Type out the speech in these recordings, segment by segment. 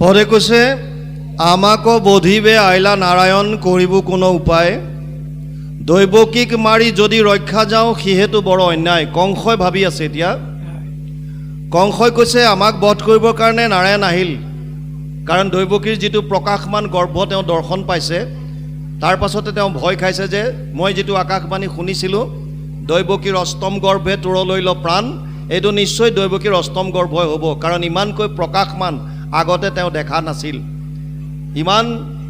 পদে কৈছে আমাকো বোধিবে আইলা নাৰায়ণ কৰিব কোনো উপায় দৈবকীক মাৰি যদি ৰক্ষা যাওঁ সিহেতু বড় অন্যায়। কংসই ভাবি আছে এতিয়া। কংসই কৈছে আমাক বধ কৰিবৰ কাৰণে নাৰায়ণ আহিল, কাৰণ দৈবকীৰ যিটো প্ৰকাশমান গৰ্ভ তেওঁ দৰ্শন পাইছে। তাৰ পাছতে তেওঁ ভয় খাইছে যে মই যিটো আকাশবাণী শুনিছিলোঁ দৈবকীৰ অষ্টম গৰ্ভে তোৰলৈ ল প্ৰাণ, এইটো নিশ্চয় দৈবকীৰ অষ্টম গৰ্ভই হ'ব, কাৰণ ইমানকৈ প্ৰকাশমান আগতে তেওঁ দেখা নাছিল। ইমান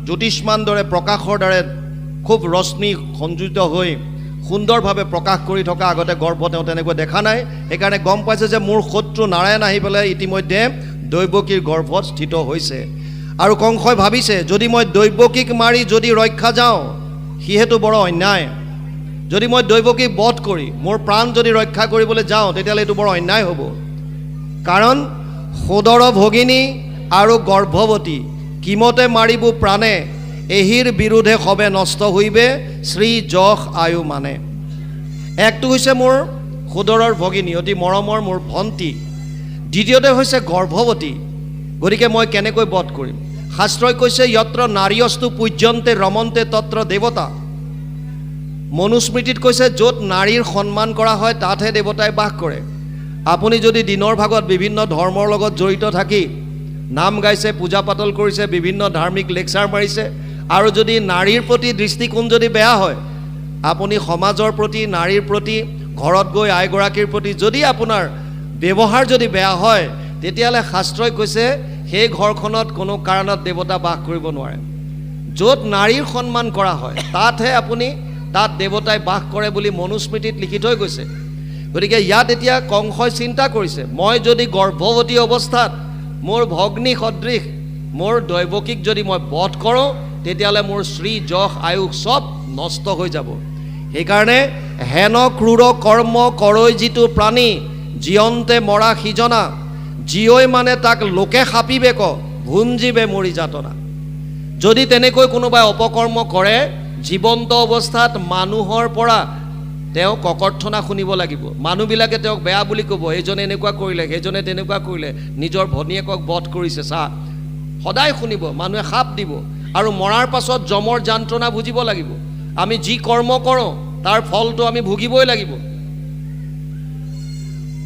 জ্যোতিষ্মান দৰে প্ৰকাশৰ দ্বাৰা খুব ৰশ্মি সংযোজিত হৈ সুন্দৰভাৱে প্ৰকাশ কৰি থকা আগতে গৰ্ভ তেওঁ তেনেকৈ দেখা নাই। সেইকাৰণে গম পাইছে যে মোৰ শত্ৰু নাৰায়ণ আহি পেলাই ইতিমধ্যে দৈবকীৰ গৰ্ভত স্থিত হৈছে। আৰু কংসই ভাবিছে যদি মই দৈবকীক মাৰি যদি ৰক্ষা যাওঁ সিহেতু বড় অন্যায়। যদি মই দৈবকীক বধ কৰি মোৰ প্ৰাণ যদি ৰক্ষা কৰিবলৈ যাওঁ তেতিয়াহ'লে এইটো বৰ অন্যায় হ'ব, কাৰণ সদৰ ভগিনী আৰু গৰ্ভৱতী কিমতে মাৰিব প্ৰাণে এহিৰ বিৰুদ্ধে সবে নষ্ট হইবে শ্ৰী যশ আয়ু মানে। একটো হৈছে মোৰ সদৰৰ ভগিনী, অতি মৰমৰ মোৰ ভণ্টি। দ্বিতীয়তে হৈছে গৰ্ভৱতী, গতিকে মই কেনেকৈ বধ কৰিম? শাস্ত্ৰই কৈছে যত্ৰ নাৰীয়স্তু পূজ্যন্তে ৰমন্তে তত্ৰ দেৱতা। মনুস্মৃতিত কৈছে য'ত নাৰীৰ সন্মান কৰা হয় তাতহে দেৱতাই বাস কৰে। আপুনি যদি দিনৰ ভাগত বিভিন্ন ধৰ্মৰ লগত জড়িত থাকি নাম গাইছে, পূজা পাতল কৰিছে, বিভিন্ন ধাৰ্মিক লেকচাৰ মাৰিছে, আৰু যদি নাৰীৰ প্ৰতি দৃষ্টিকোণ যদি বেয়া হয়, আপুনি সমাজৰ প্ৰতি, নাৰীৰ প্ৰতি, ঘৰত গৈ আইগৰাকীৰ প্ৰতি যদি আপোনাৰ ব্যৱহাৰ যদি বেয়া হয়, তেতিয়াহ'লে শাস্ত্ৰই কৈছে সেই ঘৰখনত কোনো কাৰণত দেৱতা বাস কৰিব নোৱাৰে। য'ত নাৰীৰ সন্মান কৰা হয় তাতহে তাত দেৱতাই বাস কৰে বুলি মনুস্মৃতিত লিখি থৈ গৈছে। গতিকে ইয়াত এতিয়া কংসই চিন্তা কৰিছে মই যদি গৰ্ভৱতী অৱস্থাত মোৰ ভগ্নী সদৃশ মোৰ দৈবকীক যদি মই বধ কৰোঁ তেতিয়াহ'লে মোৰ শ্ৰী যশ আয়ুস চব নষ্ট হৈ যাব। সেইকাৰণে হেন ক্ৰূৰ কৰ্ম কৰৈ যিটো প্ৰাণী জীয়ন্তে মৰা সিজনা জীয়ই মানে তাক লোকে সাপিবে ক ভুঞ্জিবে মৰি যাতনা। যদি তেনেকৈ কোনোবাই অপকৰ্ম কৰে জীৱন্ত অৱস্থাত মানুহৰ পৰা তেওঁ ককৰ্থনা শুনিব লাগিব। মানুহবিলাকে তেওঁক বেয়া বুলি ক'ব, এইজনে এনেকুৱা কৰিলে, সেইজনে তেনেকুৱা কৰিলে, নিজৰ ভনীয়েকক বধ কৰিছে চা, সদায় শুনিব, মানুহে সাপ দিব, আৰু মৰাৰ পাছত যমৰ যন্ত্ৰণা বুজিব লাগিব। আমি যি কৰ্ম কৰোঁ তাৰ ফলটো আমি ভুগিবই লাগিব।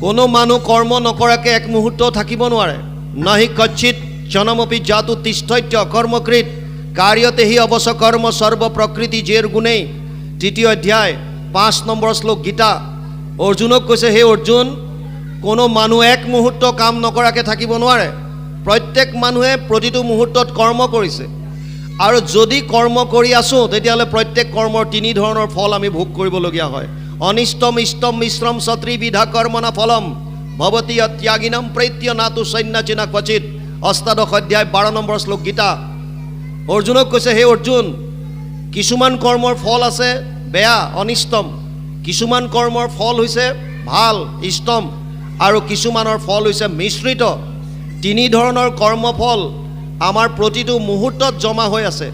কোনো মানুহ কৰ্ম নকৰাকৈ এক মুহূৰ্ত থাকিব নোৱাৰে। নাহি কচ্ছিত জনমপি জাতু তিষ্ঠত্য কৰ্মকৃত কাৰ্যতেহি অৱশ্য কৰ্ম সৰ্ব প্ৰকৃতি জেৰ গুণেই। 3য় অধ্যায় 5 নম্বৰ শ্লোক গীতা। অৰ্জুনক কৈছে হে অৰ্জুন, কোনো মানুহ এক মুহূৰ্ত কাম নকৰাকৈ থাকিব নোৱাৰে। প্ৰত্যেক মানুহে প্ৰতিটো মুহূৰ্তত কৰ্ম কৰিছে, আৰু যদি কৰ্ম কৰি আছোঁ তেতিয়াহ'লে প্ৰত্যেক কৰ্মৰ 3 ধৰণৰ ফল আমি ভোগ কৰিবলগীয়া হয়। অনিষ্টম ইষ্টম মিশ্ৰম সত্ৰিবিধা কৰ্মনা ফলম ভৱতী ত্যাগিনাম প্ৰত্য নাতু সন্ন্যাচিনা ক্বচিত। 8শ অধ্যায় 12 নম্বৰ শ্লোক গীতা। অৰ্জুনক কৈছে হে অৰ্জুন, কিছুমান কৰ্মৰ ফল আছে বেয়া অনিষ্টম, কিছুমান কৰ্মৰ ফল হৈছে ভাল ইষ্টম, আৰু কিছুমানৰ ফল হৈছে মিশ্ৰিত। 3 ধৰণৰ কৰ্মফল আমাৰ প্ৰতিটো মুহূৰ্তত জমা হৈ আছে।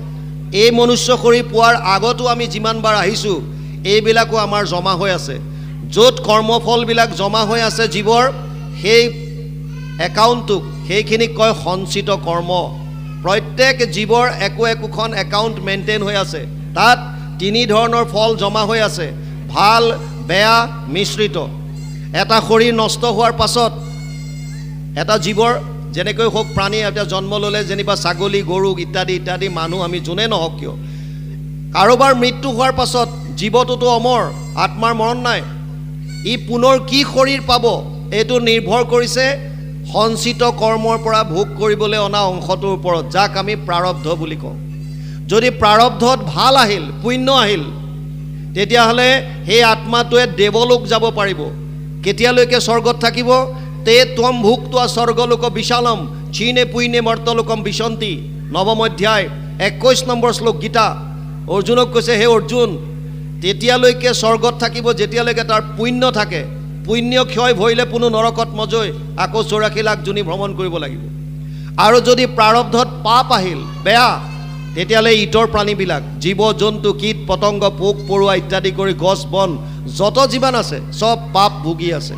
এই মনুষ্য শৰীৰ পোৱাৰ আগতো আমি যিমানবাৰ আহিছোঁ এইবিলাকো আমাৰ জমা হৈ আছে। য'ত কৰ্মফলবিলাক জমা হৈ আছে জীৱৰ, সেই একাউণ্টটোক সেইখিনিক কয় সঞ্চিত কৰ্ম। প্ৰত্যেক জীৱৰ একোখন একাউণ্ট মেইনটেইন হৈ আছে, তাত 3 ধৰণৰ ফল জমা হৈ আছে, ভাল বেয়া মিশ্ৰিত। এটা শৰীৰ নষ্ট হোৱাৰ পাছত এটা জীৱৰ যেনেকৈ হওক প্ৰাণী এটা জন্ম ল'লে, যেনিবা ছাগলী গৰু ইত্যাদি ইত্যাদি মানুহ আমি যোনে নহওক কিয়, কাৰোবাৰ মৃত্যু হোৱাৰ পাছত জীৱটোতো অমৰ, আত্মাৰ মৰণ নাই। ই পুনৰ কি শৰীৰ পাব এইটো নিৰ্ভৰ কৰিছে সঞ্চিত কৰ্মৰ পৰা ভোগ কৰিবলৈ অনা অংশটোৰ ওপৰত, যাক আমি প্ৰাৰব্ধ বুলি কওঁ। যদি প্ৰাৰব্ধত ভাল আহিল, পুণ্য আহিল, তেতিয়াহ'লে সেই আত্মাটোৱে দেৱলোক যাব পাৰিব। কেতিয়ালৈকে স্বৰ্গত থাকিব? তে ত্বম ভুক্তা স্বৰ্গলোক বিশালম চীনে পুইনে মৰ্তলোকম বিশন্তি। 9ম অধ্যায় 21 নম্বৰ শ্লোক গীতা। অৰ্জুনক কৈছে হে অৰ্জুন, তেতিয়ালৈকে স্বৰ্গত থাকিব যেতিয়ালৈকে তাৰ পুণ্য থাকে। পুণ্য ক্ষয় ভৰিলে পুনো নৰকত মজৈ আকৌ 84 লাখ জনী ভ্ৰমণ কৰিব লাগিব। আৰু যদি প্ৰাৰব্ধত পাপ আহিল বেয়া, তেতিয়াহ'লে ইতৰ প্ৰাণীবিলাক জীৱ জন্তু কীট পতংগ পোক পৰুৱা ইত্যাদি কৰি গছ বন যত যিমান আছে চব পাপ ভুগি আছে।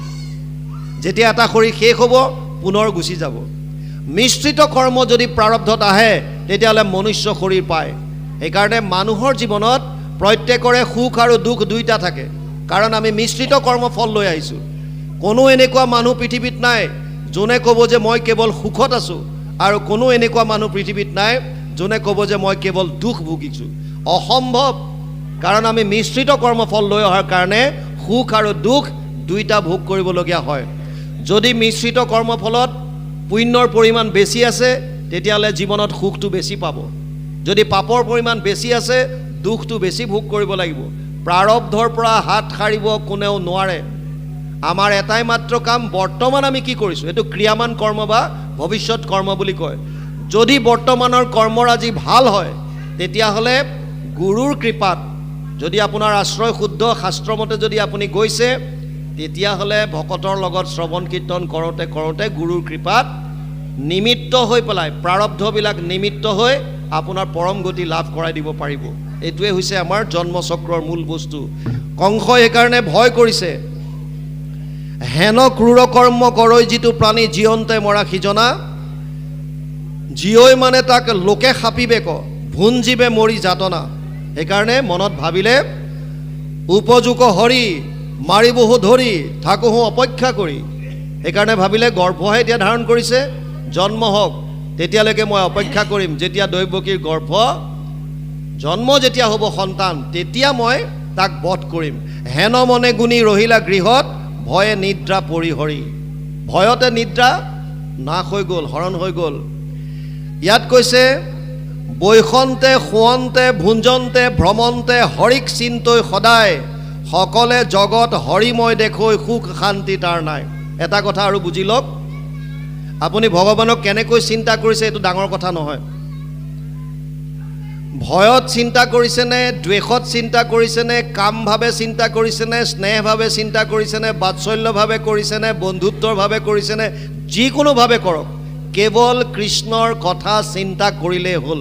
যেতিয়া এটা শৰীৰ শেষ হ'ব পুনৰ গুচি যাব। মিশ্ৰিত কৰ্ম যদি প্ৰাৰব্ধত আহে তেতিয়াহ'লে মনুষ্য শৰীৰ পায়। সেইকাৰণে মানুহৰ জীৱনত প্ৰত্যেকৰে সুখ আৰু দুখ দুইটা থাকে, কাৰণ আমি মিশ্ৰিত কৰ্ম ফল লৈ আহিছোঁ। কোনো এনেকুৱা মানুহ পৃথিৱীত নাই যোনে ক'ব যে মই কেৱল সুখত আছোঁ, আৰু কোনো এনেকুৱা মানুহ পৃথিৱীত নাই যোনে ক'ব যে মই কেৱল দুখ ভুগিছোঁ। অসম্ভৱ, কাৰণ আমি মিশ্ৰিত কৰ্মফল লৈ অহাৰ কাৰণে সুখ আৰু দুখ দুইটা ভোগ কৰিবলগীয়া হয়। যদি মিশ্ৰিত কৰ্মফলত পুণ্যৰ পৰিমাণ বেছি আছে তেতিয়াহ'লে জীৱনত সুখটো বেছি পাব, যদি পাপৰ পৰিমাণ বেছি আছে দুখটো বেছি ভোগ কৰিব লাগিব। প্ৰাৰব্ধৰ পৰা হাত সাৰিব কোনেও নোৱাৰে। আমাৰ এটাই মাত্ৰ কাম, বৰ্তমান আমি কি কৰিছোঁ, এইটো ক্ৰিয়ামান কৰ্ম বা ভৱিষ্যত কৰ্ম বুলি কয়। যদি বৰ্তমানৰ কৰ্মৰাজি ভাল হয় তেতিয়াহ'লে গুৰুৰ কৃপাত, যদি আপোনাৰ আশ্ৰয় শুদ্ধ শাস্ত্ৰমতে যদি আপুনি গৈছে তেতিয়াহ'লে ভকতৰ লগত শ্ৰৱণ কীৰ্তন কৰোঁতে কৰোঁতে গুৰুৰ কৃপাত নিমিত্ত হৈ পেলাই প্ৰাৰব্ধবিলাক নিমিত্ত হৈ আপোনাৰ পৰম গতি লাভ কৰাই দিব পাৰিব। এইটোৱে হৈছে আমাৰ জন্মচক্ৰৰ মূল বস্তু। কংসই সেইকাৰণে ভয় কৰিছে, হেন ক্ৰূৰ কৰ্ম কৰৈ যিটো প্ৰাণী জীয়ন্তে মৰা সিজনা, জীয়ই মানে তাক লোকে সাপিবে ক ভুঞ্জিবে মৰি যাতনা। সেইকাৰণে মনত ভাবিলে উপযোগ হৰি মাৰিবহো ধৰি থাকোহো অপেক্ষা কৰি। সেইকাৰণে ভাবিলে গৰ্ভহে এতিয়া ধাৰণ কৰিছে, জন্ম হওক তেতিয়ালৈকে মই অপেক্ষা কৰিম, যেতিয়া দৈৱকীৰ গৰ্ভ জন্ম যেতিয়া হ'ব সন্তান তেতিয়া মই তাক বধ কৰিম। হেন মনে গুণি ৰহিলা গৃহত ভয়ে নিদ্ৰা পৰিহৰি। ভয়তে নিদ্ৰা নাশ হৈ গ'ল, হৰণ হৈ গ'ল। ইয়াত কৈছে বৈষন্তে শুৱন্তে ভুঞ্জন্তে ভ্ৰমন্তে হৰিক চিন্তই সদায়, সকলে জগত হৰিময় দেখৈ সুখ শান্তি তাৰ নাই। এটা কথা আৰু বুজি লওক, আপুনি ভগৱানক কেনেকৈ চিন্তা কৰিছে এইটো ডাঙৰ কথা নহয়। ভয়ত চিন্তা কৰিছেনে, দ্বেষত চিন্তা কৰিছেনে, কামভাৱে চিন্তা কৰিছেনে, স্নেহভাৱে চিন্তা কৰিছেনে, বাৎসল্যভাৱে কৰিছেনে, বন্ধুত্বৰভাৱে কৰিছেনে, যিকোনোভাৱে কৰক, কেৱল কৃষ্ণৰ কথা চিন্তা কৰিলেই হ'ল।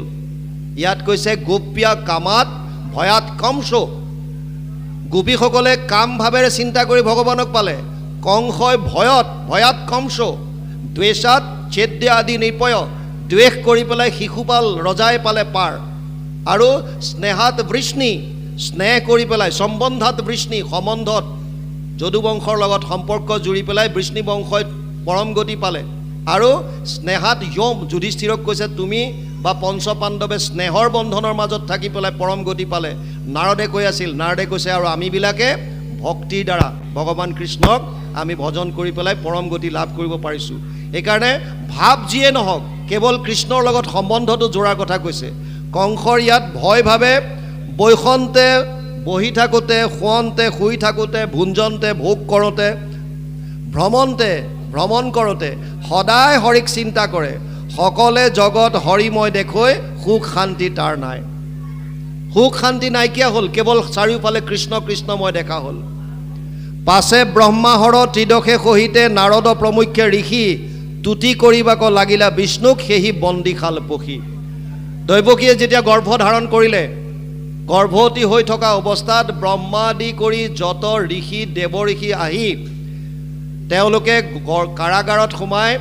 ইয়াত কৈছে গোপ্যা কামাত ভয়াত কংস। গোপীসকলে কামভাৱেৰে চিন্তা কৰি ভগৱানক পালে, কংসই ভয়াত কংস, দ্বেষাত ছেদ্য আদি নিপয়, দ্বেষ কৰি পেলাই শিশুপাল ৰজাই পালে পাৰ, আৰু স্নেহাত বৃষ্ণি, স্নেহ কৰি পেলাই সম্বন্ধাত বৃষ্ণি, সম্বন্ধত যদুবংশৰ লগত সম্পৰ্ক জুৰি পেলাই বৃষ্ণি বংশই পৰম গতি পালে, আৰু স্নেহাত য়ম, যুধিষ্ঠিৰক কৈছে তুমি বা পঞ্চ পাণ্ডৱে স্নেহৰ বন্ধনৰ মাজত থাকি পেলাই পৰম গতি পালে। নাৰদে কৈ আছিল, নাৰদে কৈছে আৰু আমিবিলাকে ভক্তিৰ দ্বাৰা ভগৱান কৃষ্ণক আমি ভজন কৰি পেলাই পৰম গতি লাভ কৰিব পাৰিছোঁ। সেইকাৰণে ভাৱ যিয়ে নহওক কেৱল কৃষ্ণৰ লগত সম্বন্ধটো জোৰাৰ কথা কৈছে। কংসৰ ইয়াত ভয় ভাৱে বৈষন্তে বহি থাকোঁতে, শুৱন্তে শুই থাকোঁতে, ভুঞ্জন্তে ভোগ কৰোঁতে, ভ্ৰমন্তে ভ্ৰমণ কৰোঁতে সদায় হৰিক চিন্তা কৰে, সকলে জগত হৰিময় দেখৈ সুখ শান্তি তাৰ নাই। সুখ শান্তি নাইকিয়া হ'ল, কেৱল চাৰিওফালে কৃষ্ণ কৃষ্ণময় দেখা হ'ল। পাছে ব্ৰহ্মাহৰ ত্ৰিদশে সহিতে নাৰদ প্ৰমুখ্যে ঋষি, তুতি কৰিবাক লাগিলা বিষ্ণুক সেহি বন্দীশাল পখি। দৈৱকীয়ে যেতিয়া গৰ্ভ ধাৰণ কৰিলে, গৰ্ভৱতী হৈ থকা অৱস্থাত ব্ৰহ্মাদি কৰি যত ঋষি দেৱ ঋষি আহি তেওঁলোকে কাৰাগাৰত সোমাই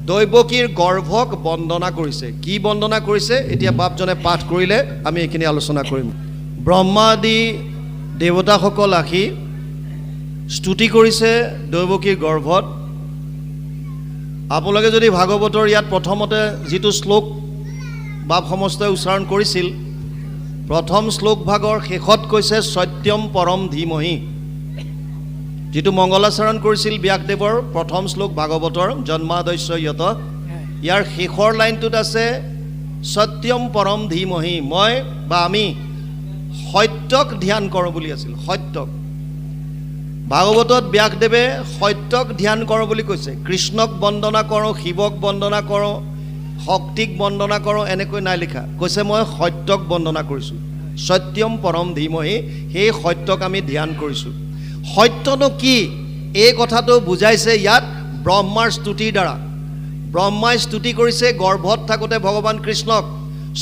দৈৱকীৰ গৰ্ভক বন্দনা কৰিছে। কি বন্দনা কৰিছে এতিয়া বাপজনে পাঠ কৰিলে আমি এইখিনি আলোচনা কৰিম। ব্ৰহ্মাদি দেৱতাসকল আহি স্তুতি কৰিছে দৈৱকীৰ গৰ্ভত। আপোনালোকে যদি ভাগৱতৰ ইয়াত প্ৰথমতে যিটো শ্লোক বাপ সমস্তই উচ্চাৰণ কৰিছিল, প্ৰথম শ্লোক ভাগৰ শেষত কৈছে সত্যম পৰম ধীমহি। যিটো মংগলাচৰণ কৰিছিল ব্যাসদেৱৰ প্ৰথম শ্লোক ভাগৱতৰ জন্মাদস্য য়ত, ইয়াৰ শেষৰ লাইনটোত আছে সত্যম পৰম ধীমহি। মই বা আমি সত্যক ধ্যান কৰোঁ বুলি আছিল। সত্যক ভাগৱতত ব্যাসদেৱে সত্যক ধ্যান কৰোঁ বুলি কৈছে। কৃষ্ণক বন্দনা কৰোঁ, শিৱক বন্দনা কৰোঁ, শক্তিক বন্দনা কৰোঁ এনেকৈ নাই লিখা। কৈছে মই সত্যক বন্দনা কৰিছোঁ, সত্যম পৰম ধীমহি, সেই সত্যক আমি ধ্যান কৰিছোঁ। সত্যনো কি এই কথাটো বুজাইছে ইয়াত ব্ৰহ্মাৰ স্তুতিৰ দ্বাৰা। ব্ৰহ্মাই স্তুতি কৰিছে গৰ্ভত থাকোঁতে ভগৱান কৃষ্ণক।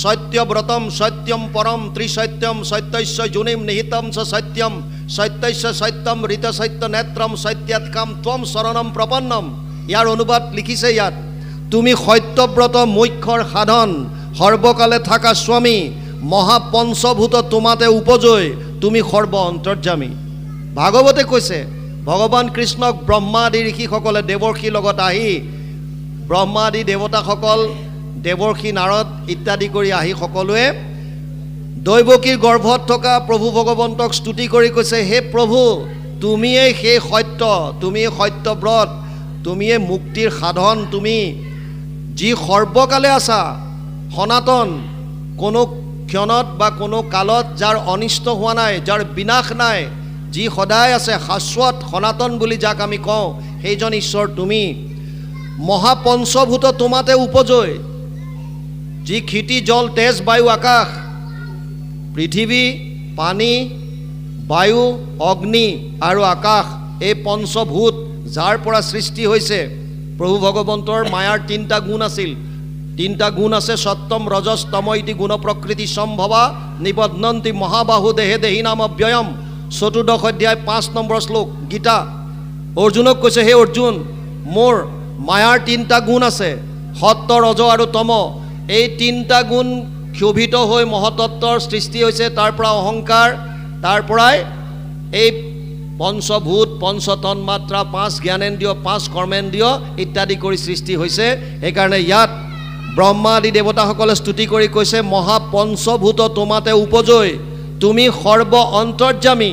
সত্যব্ৰতম সত্যম পৰম ত্ৰিসত্যম সত্যস্য যোনিম নিহিতম চ সত্যম সত্যস্য সত্যম ঋত সত্য নেত্ৰম সত্যাৎকাম ত্বম শৰণম প্ৰপন্নম। ইয়াৰ অনুবাদ লিখিছে ইয়াত তুমি সত্যব্ৰত মুখ্যৰ সাধন সৰ্বকালে থাকা স্বামী মহাপঞ্চভূত তোমাতে উপজয় তুমি সৰ্ব অন্তৰ্যামী ভাগৱতে কৈছে ভগৱান কৃষ্ণক ব্ৰহ্মা আদি ঋষিসকলে দেৱৰ্ষিৰ লগত আহি ব্ৰহ্মা আদি দেৱতাসকল দেৱৰ্ষি নাৰদ ইত্যাদি কৰি আহি সকলোৱে দৈৱকীৰ গৰ্ভত থকা প্ৰভু ভগৱন্তক স্তুতি কৰি কৈছে হে প্ৰভু তুমিয়ে সেই সত্য তুমিয়ে সত্যব্ৰত তুমিয়ে মুক্তিৰ সাধন তুমি যি সৰ্বকালে আছা সনাতন কোনো ক্ষণত বা কোনো কালত যাৰ অনিষ্ট হোৱা নাই যাৰ বিনাশ নাই যি সদায় আছে শাশ্বত সনাতন বুলি যাক আমি কওঁ সেইজন ঈশ্বৰ তুমি মহাপঞ্চভূত তোমাতে উপজয় যি ক্ষিতি জল তেজ বায়ু আকাশ পৃথিৱী পানী বায়ু অগ্নি আৰু আকাশ এই পঞ্চভূত যাৰ পৰা সৃষ্টি হৈছে প্ৰভু ভগৱন্তৰ মায়াৰ তিনিটা গুণ আছিল তিনিটা গুণ আছে সত্যম ৰজস তম ইতি গুণ প্ৰকৃতি সম্ভৱা নিবধ্নন্তি মহাবাহু দেহে দেহি নাম ব্যয়ম 14 অধ্যায় 5 নম্বৰ শ্লোক গীতা অৰ্জুনক কৈছে হে অৰ্জুন মোৰ মায়াৰ তিনিটা গুণ আছে সত্য ৰজ আৰু তম এই তিনিটা গুণ ক্ষোভিত হৈ মহতত্বৰ সৃষ্টি হৈছে তাৰ পৰা অহংকাৰ তাৰ পৰাই এই পঞ্চভূত পঞ্চতন্মাত্ৰা 5 জ্ঞানেন্দ্ৰিয় 5 কৰ্মেন্দ্ৰিয় ইত্যাদি কৰি সৃষ্টি হৈছে সেইকাৰণে ইয়াত ব্ৰহ্মা আদি দেৱতাসকলে স্তুতি কৰি কৈছে মহাপঞ্চভূত তোমাতে উপজয় তুমি সৰ্ব অন্তৰ্যামী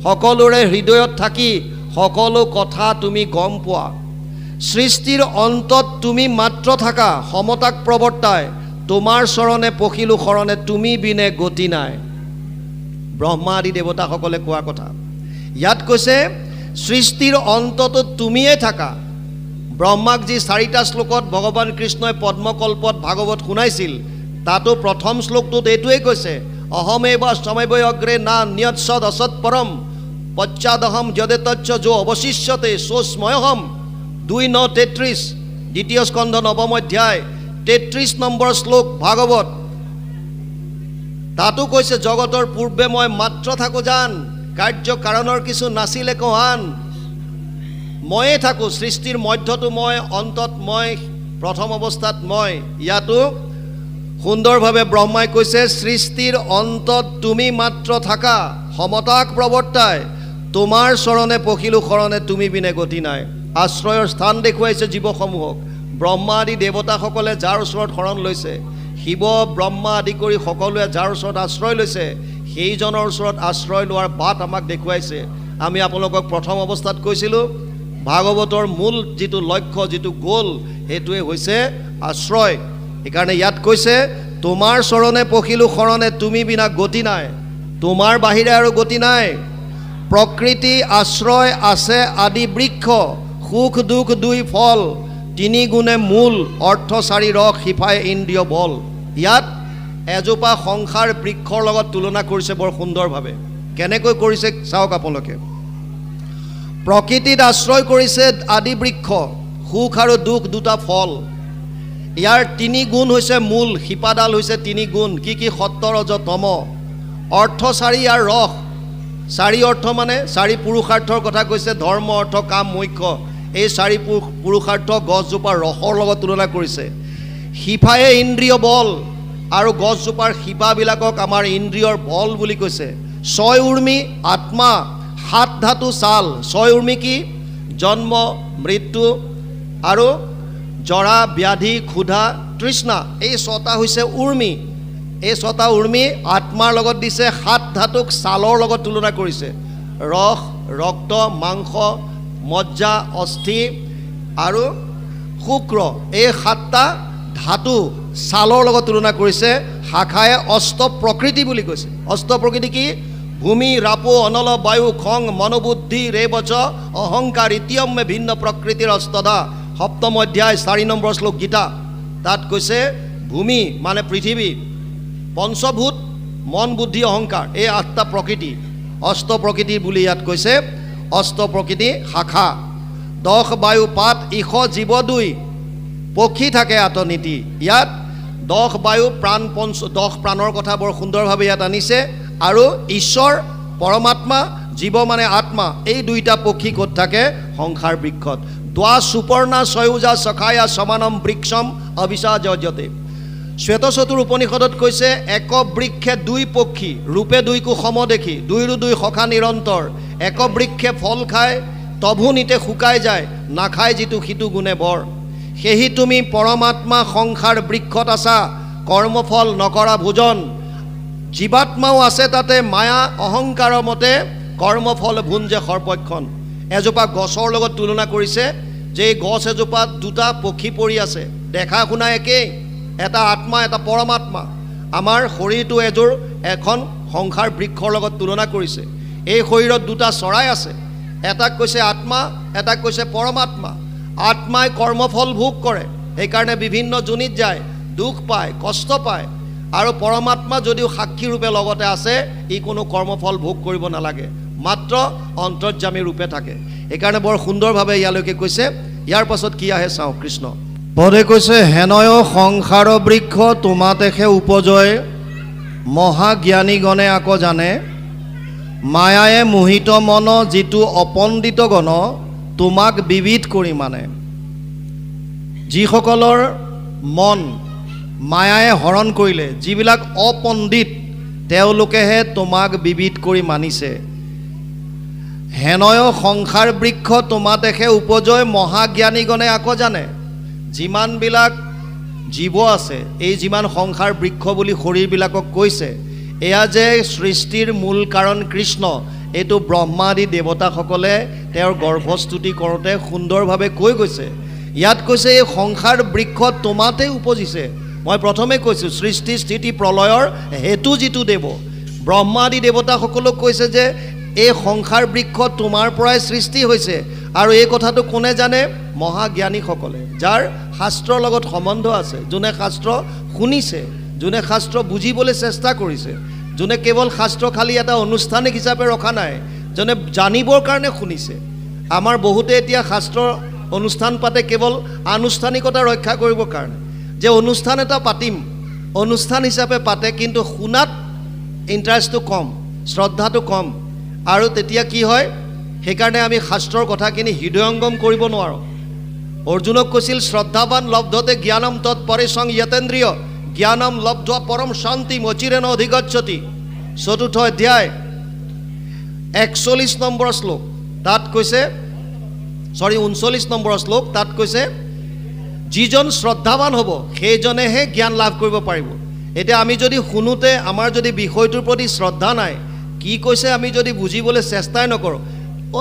সকলোৰে হৃদয়ত থাকি সকলো কথা তুমি গম পোৱা সৃষ্টিৰ অন্তত তুমি মাত্ৰ থাকা সমতাক প্ৰৱৰ্তাই তোমাৰ চৰণে পখিলো শৰণে তুমি বিনে গতি নাই ব্ৰহ্মা আদি দেৱতাসকলে কোৱা কথা ইয়াত কৈছে সৃষ্টিৰ অন্তত তুমিয়ে থাকা ব্ৰহ্মাক যি 4টা শ্লোকত ভগৱান কৃষ্ণই পদ্মকল্পত ভাগৱত শুনাইছিল তাতো প্ৰথম শ্লোকটোত এইটোৱে কৈছে অহমেব সময়বৈ অগ্ৰে না নিয়ৎসদ অসৎ পৰম পশ্চাদহম যদেতচ্চ যো অৱশিষ্যতে সোস্ময়হম 2:33 দ্বিতীয় স্কন্ধ 9ম অধ্যায় 33 নম্বৰ শ্লোক ভাগৱত তাতো কৈছে জগতৰ পূৰ্বে মই মাত্ৰ থাকো জান কাৰ্য কাৰণৰ কিছু নাছিলে কহান ময়ে থাকো সৃষ্টিৰ মধ্যতো মই অন্তত মই প্ৰথম অৱস্থাত মই ইয়াতো সুন্দৰভাৱে ব্ৰহ্মাই কৈছে সৃষ্টিৰ অন্তত তুমি মাত্ৰ থাকা সমতাক প্ৰৱৰ্তাই তোমাৰ চৰণে পখিলো শৰণে তুমি বিনে গতি নাই আশ্ৰয়ৰ স্থান দেখুৱাইছে জীৱসমূহক ব্ৰহ্মা আদি দেৱতাসকলে যাৰ ওচৰত শৰণ লৈছে শিৱ ব্ৰহ্মা আদি কৰি সকলোৱে যাৰ ওচৰত আশ্ৰয় লৈছে সেইজনৰ ওচৰত আশ্ৰয় লোৱাৰ বাট আমাক দেখুৱাইছে আমি আপোনালোকক প্ৰথম অৱস্থাত কৈছিলোঁ ভাগৱতৰ মূল যিটো লক্ষ্য যিটো গোল সেইটোৱে হৈছে আশ্ৰয় সেইকাৰণে ইয়াত কৈছে তোমাৰ চৰণে পখিলো শৰণে তুমি বিনা গতি নাই তোমাৰ বাহিৰে আৰু গতি নাই প্ৰকৃতি আশ্ৰয় আছে আদি বৃক্ষ সুখ দুখ দুই ফল তিনি গুণে মূল অৰ্থ চাৰি ৰস সিফাই ইন্দ্ৰিয় বল ইয়াত এজোপা সংসাৰ বৃক্ষৰ লগত তুলনা কৰিছে বৰ সুন্দৰভাৱে কেনেকৈ কৰিছে চাওক আপোনালোকে প্ৰকৃতিত আশ্ৰয় কৰিছে আদি বৃক্ষ সুখ আৰু দুখ দুটা ফল ইয়াৰ তিনি গুণ হৈছে মূল শিপাডাল হৈছে তিনি গুণ কি কি সত্য ৰজ তম অৰ্থ চাৰি আৰু ৰস চাৰি অৰ্থ মানে চাৰি পুৰুষাৰ্থৰ কথা কৈছে ধৰ্ম অৰ্থ কাম মোক্ষ এই চাৰি পুৰুষাৰ্থ গছজোপাৰ ৰসৰ লগত তুলনা কৰিছে শিপায়ে ইন্দ্ৰিয় বল আৰু গছজোপাৰ শিপাবিলাকক আমাৰ ইন্দ্ৰিয়ৰ বল বুলি কৈছে ছয় উৰ্মি আত্মা সাত ধাতু ছাল ছয় উৰ্মি কি জন্ম মৃত্যু আৰু জৰা ব্যাধি ক্ষুধা তৃষ্ণা এই ছটা হৈছে উৰ্মি এই ছটা উৰ্মি আত্মাৰ লগত দিছে সাত ধাতুক ছালৰ লগত তুলনা কৰিছে ৰস ৰক্ত মাংস মজ্জা অস্থি আৰু শুক্ৰ এই সাতটা ধাতু ছালৰ লগত তুলনা কৰিছে শাখায়ে অষ্ট প্ৰকৃতি বুলি কৈছে অষ্ট প্ৰকৃতি কি ভূমি ৰাপো অনল বায়ু খং মনোবুদ্ধি ৰেবচ অহংকাৰ ইত্যমে ভিন্ন প্ৰকৃতিৰ অষ্টদা 7ম অধ্যায় 4 নম্বৰ শ্লোক গীতা তাত কৈছে ভূমি মানে পৃথিৱী পঞ্চভূত মন বুদ্ধি অহংকাৰ এই 8টা প্ৰকৃতি অষ্ট প্ৰকৃতি বুলি ইয়াত কৈছে অষ্ট প্ৰকৃতি শাখা 10 বায়ু পাত ইখ জীৱ দুই পক্ষী থাকে আতনীতি ইয়াত 10 বায়ু প্ৰাণ 10 প্ৰাণৰ কথা বৰ সুন্দৰভাৱে ইয়াত আনিছে আৰু ঈশ্বৰ পৰমাত্মা জীৱ মানে আত্মা এই দুইটা পক্ষী ক'ত থাকে সংসাৰ বৃক্ষত দ্বা সুপৰ্ণা সয়োজা সখায়া সমানম বৃক্ষম অভিসাযজতে। শ্বেতচতুৰ উপনিষদত কৈছে এক বৃক্ষে দুই পক্ষী ৰূপে দুইকো সম দেখি দুইৰো দুই সখা নিৰন্তৰ এক বৃক্ষে ফল খায় তভু নিতে শুকাই যায় নাখায় যিটো সিটো গুণে বৰ। সেহি তুমি পৰমাত্মা সংসাৰ বৃক্ষত আছা কৰ্মফল নকৰা ভোজন। জীৱাত্মাও আছে তাতে মায়া অহংকাৰৰ মতে কৰ্মফল ভুঞ্জে সৰ্পক্ষণ। এজোপা গছৰ লগত তুলনা কৰিছে যে এই গছ এজোপাত দুটা পক্ষী পৰি আছে, দেখা শুনা একেই, এটা আত্মা এটা পৰমাত্মা। আমাৰ শৰীৰটো এখন সংসাৰ বৃক্ষৰ লগত তুলনা কৰিছে। এই শৰীৰত দুটা চৰাই আছে, এটাক কৈছে আত্মা, এটাক কৈছে পৰমাত্মা। আত্মাই কৰ্মফল ভোগ কৰে, সেইকাৰণে বিভিন্ন যোনিত যায়, দুখ পায়, কষ্ট পায়। আৰু পৰমাত্মা যদিও সাক্ষী ৰূপে লগতে আছে, ই কোনো কৰ্মফল ভোগ কৰিব নালাগে, মাত্ৰ অন্তৰ্যামী ৰূপে থাকে। সেইকাৰণে বৰ সুন্দৰভাৱে ইয়ালৈকে কৈছে। ইয়াৰ পাছত কি আহে চাওঁ কৃষ্ণ পদে কৈছে হেনয় সংসাৰ বৃক্ষ তোমাতেহে উপজয় মহাজ্ঞানীগণে আকৌ জানে মায়ায়ে মোহিত মন যিটো অপণ্ডিত গণ তোমাক বিবিধ কৰি মানে। যিসকলৰ মন মায়ায়ে হৰণ কৰিলে, যিবিলাক অপণ্ডিত তেওঁলোকেহে তোমাক বিবিধ কৰি মানিছে। হেনয় সংসাৰ বৃক্ষ তোমাতেহে উপজয় মহাজ্ঞানীগণে আকৌ জানে। যিমানবিলাক জীৱ আছে, এই যিমান সংসাৰ বৃক্ষ বুলি শৰীৰবিলাকক কৈছে, এয়া যে সৃষ্টিৰ মূল কাৰণ কৃষ্ণ, এইটো ব্ৰহ্মাদি দেৱতাসকলে তেওঁৰ গৰ্ভস্তুতি কৰোঁতে সুন্দৰভাৱে কৈ গৈছে। ইয়াত কৈছে এই সংসাৰ বৃক্ষ তোমাতেই উপজিছে। মই প্ৰথমে কৈছোঁ সৃষ্টি স্থিতি প্ৰলয়ৰ হেতু যিটো দেৱ, ব্ৰহ্মাদি দেৱতাসকলক কৈছে যে এই সংসাৰ বৃক্ষ তোমাৰ পৰাই সৃষ্টি হৈছে। আৰু এই কথাটো কোনে জানে? মহাজ্ঞানীসকলে, যাৰ শাস্ত্ৰৰ লগত সম্বন্ধ আছে, যোনে শাস্ত্ৰ শুনিছে, যোনে শাস্ত্ৰ বুজিবলৈ চেষ্টা কৰিছে, যোনে কেৱল শাস্ত্ৰ খালি এটা অনুষ্ঠানিক হিচাপে ৰখা নাই, যোনে জানিবৰ কাৰণে শুনিছে। আমাৰ বহুতে এতিয়া শাস্ত্ৰ অনুষ্ঠান পাতে কেৱল আনুষ্ঠানিকতা ৰক্ষা কৰিবৰ কাৰণে, যে অনুষ্ঠান এটা পাতিম, অনুষ্ঠান হিচাপে পাতে, কিন্তু শুনাত ইণ্টাৰেষ্টটো কম, শ্ৰদ্ধাটো কম। আৰু তেতিয়া কি হয়, সেইকাৰণে আমি শাস্ত্ৰৰ কথাখিনি হৃদয়ংগম কৰিব নোৱাৰোঁ। অৰ্জুনক কৈছিল শ্ৰদ্ধাৱান লব্ধতে জ্ঞানম তৎপৰেশং যতেন্দ্ৰিয় জ্ঞানম লব্ধ পৰম শান্তি অচিৰেণ অধিগচ্ছতি। ৪ৰ্থ অধ্যায় ৪১ নম্বৰ শ্লোক, তাত কৈছে 39 নম্বৰ শ্লোক, তাত কৈছে যিজন শ্ৰদ্ধাৱান হ'ব সেইজনেহে জ্ঞান লাভ কৰিব পাৰিব। এতিয়া আমি যদি শুনোতে আমাৰ যদি বিষয়টোৰ প্ৰতি শ্ৰদ্ধা নাই, কি কৈছে আমি যদি বুজিবলৈ চেষ্টাই নকৰোঁ,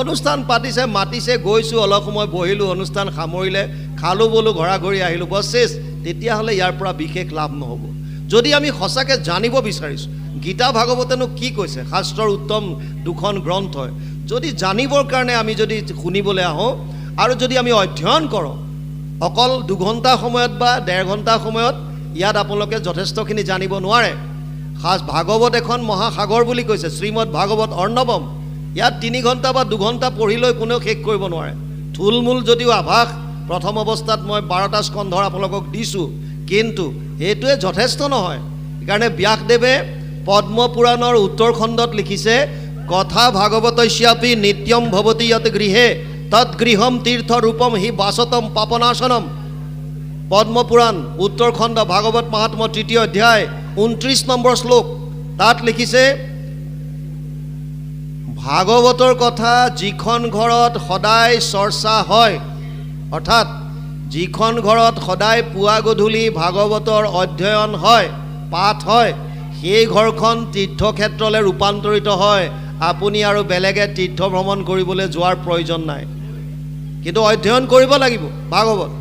অনুষ্ঠান পাতিছে, মাতিছে, গৈছোঁ, অলপ সময় বহিলোঁ, অনুষ্ঠান সামৰিলে, খালোঁ বলোঁ, ঘৰা ঘৰি আহিলোঁ, বছ চেছ, তেতিয়াহ'লে ইয়াৰ পৰা বিশেষ লাভ নহ'ব। যদি আমি সঁচাকৈ জানিব বিচাৰিছোঁ গীতা ভাগৱতেনো কি কৈছে, শাস্ত্ৰৰ উত্তম দুখন গ্ৰন্থ, যদি জানিবৰ কাৰণে আমি যদি শুনিবলৈ আহোঁ আৰু যদি আমি অধ্যয়ন কৰোঁ, অকল 2 ঘণ্টা সময়ত বা 1.5 ঘণ্টা সময়ত ইয়াত আপোনালোকে যথেষ্টখিনি জানিব নোৱাৰে। ভাগৱত এখন মহাসাগৰ বুলি কৈছে, শ্ৰীমদ ভাগৱত অৰ্ণৱম। ইয়াত 3 ঘণ্টা বা 2 ঘণ্টা পঢ়িলৈ কোনেও শেষ কৰিব নোৱাৰে। থুলমূল যদিও আভাস প্ৰথম অৱস্থাত মই 12টা স্কন্ধৰ আপোনালোকক দিছোঁ, কিন্তু সেইটোৱে যথেষ্ট নহয়। সেইকাৰণে ব্যাসদেৱে পদ্মপুৰাণৰ উত্তৰ খণ্ডত লিখিছে কথা ভাগৱতস্যাপি নিত্যম ভৱতি যত গৃহে তৎগৃহম তীৰ্থ ৰূপম হি বাসতম পাপনাশনম। পদ্মপুৰাণ উত্তৰ খণ্ড ভাগৱত মহাত্ম 3য় অধ্যায় 29 নম্বৰ শ্লোক, তাত লিখিছে ভাগৱতৰ কথা যিখন ঘৰত সদায় চৰ্চা হয়, অৰ্থাৎ যিখন ঘৰত সদায় পুৱা গধূলি ভাগৱতৰ অধ্যয়ন হয়, পাঠ হয়, সেই ঘৰখন তীৰ্থক্ষেত্ৰলৈ ৰূপান্তৰিত হয়। আপুনি আৰু বেলেগে তীৰ্থ ভ্ৰমণ কৰিবলৈ যোৱাৰ প্ৰয়োজন নাই, কিন্তু অধ্যয়ন কৰিব লাগিব ভাগৱত।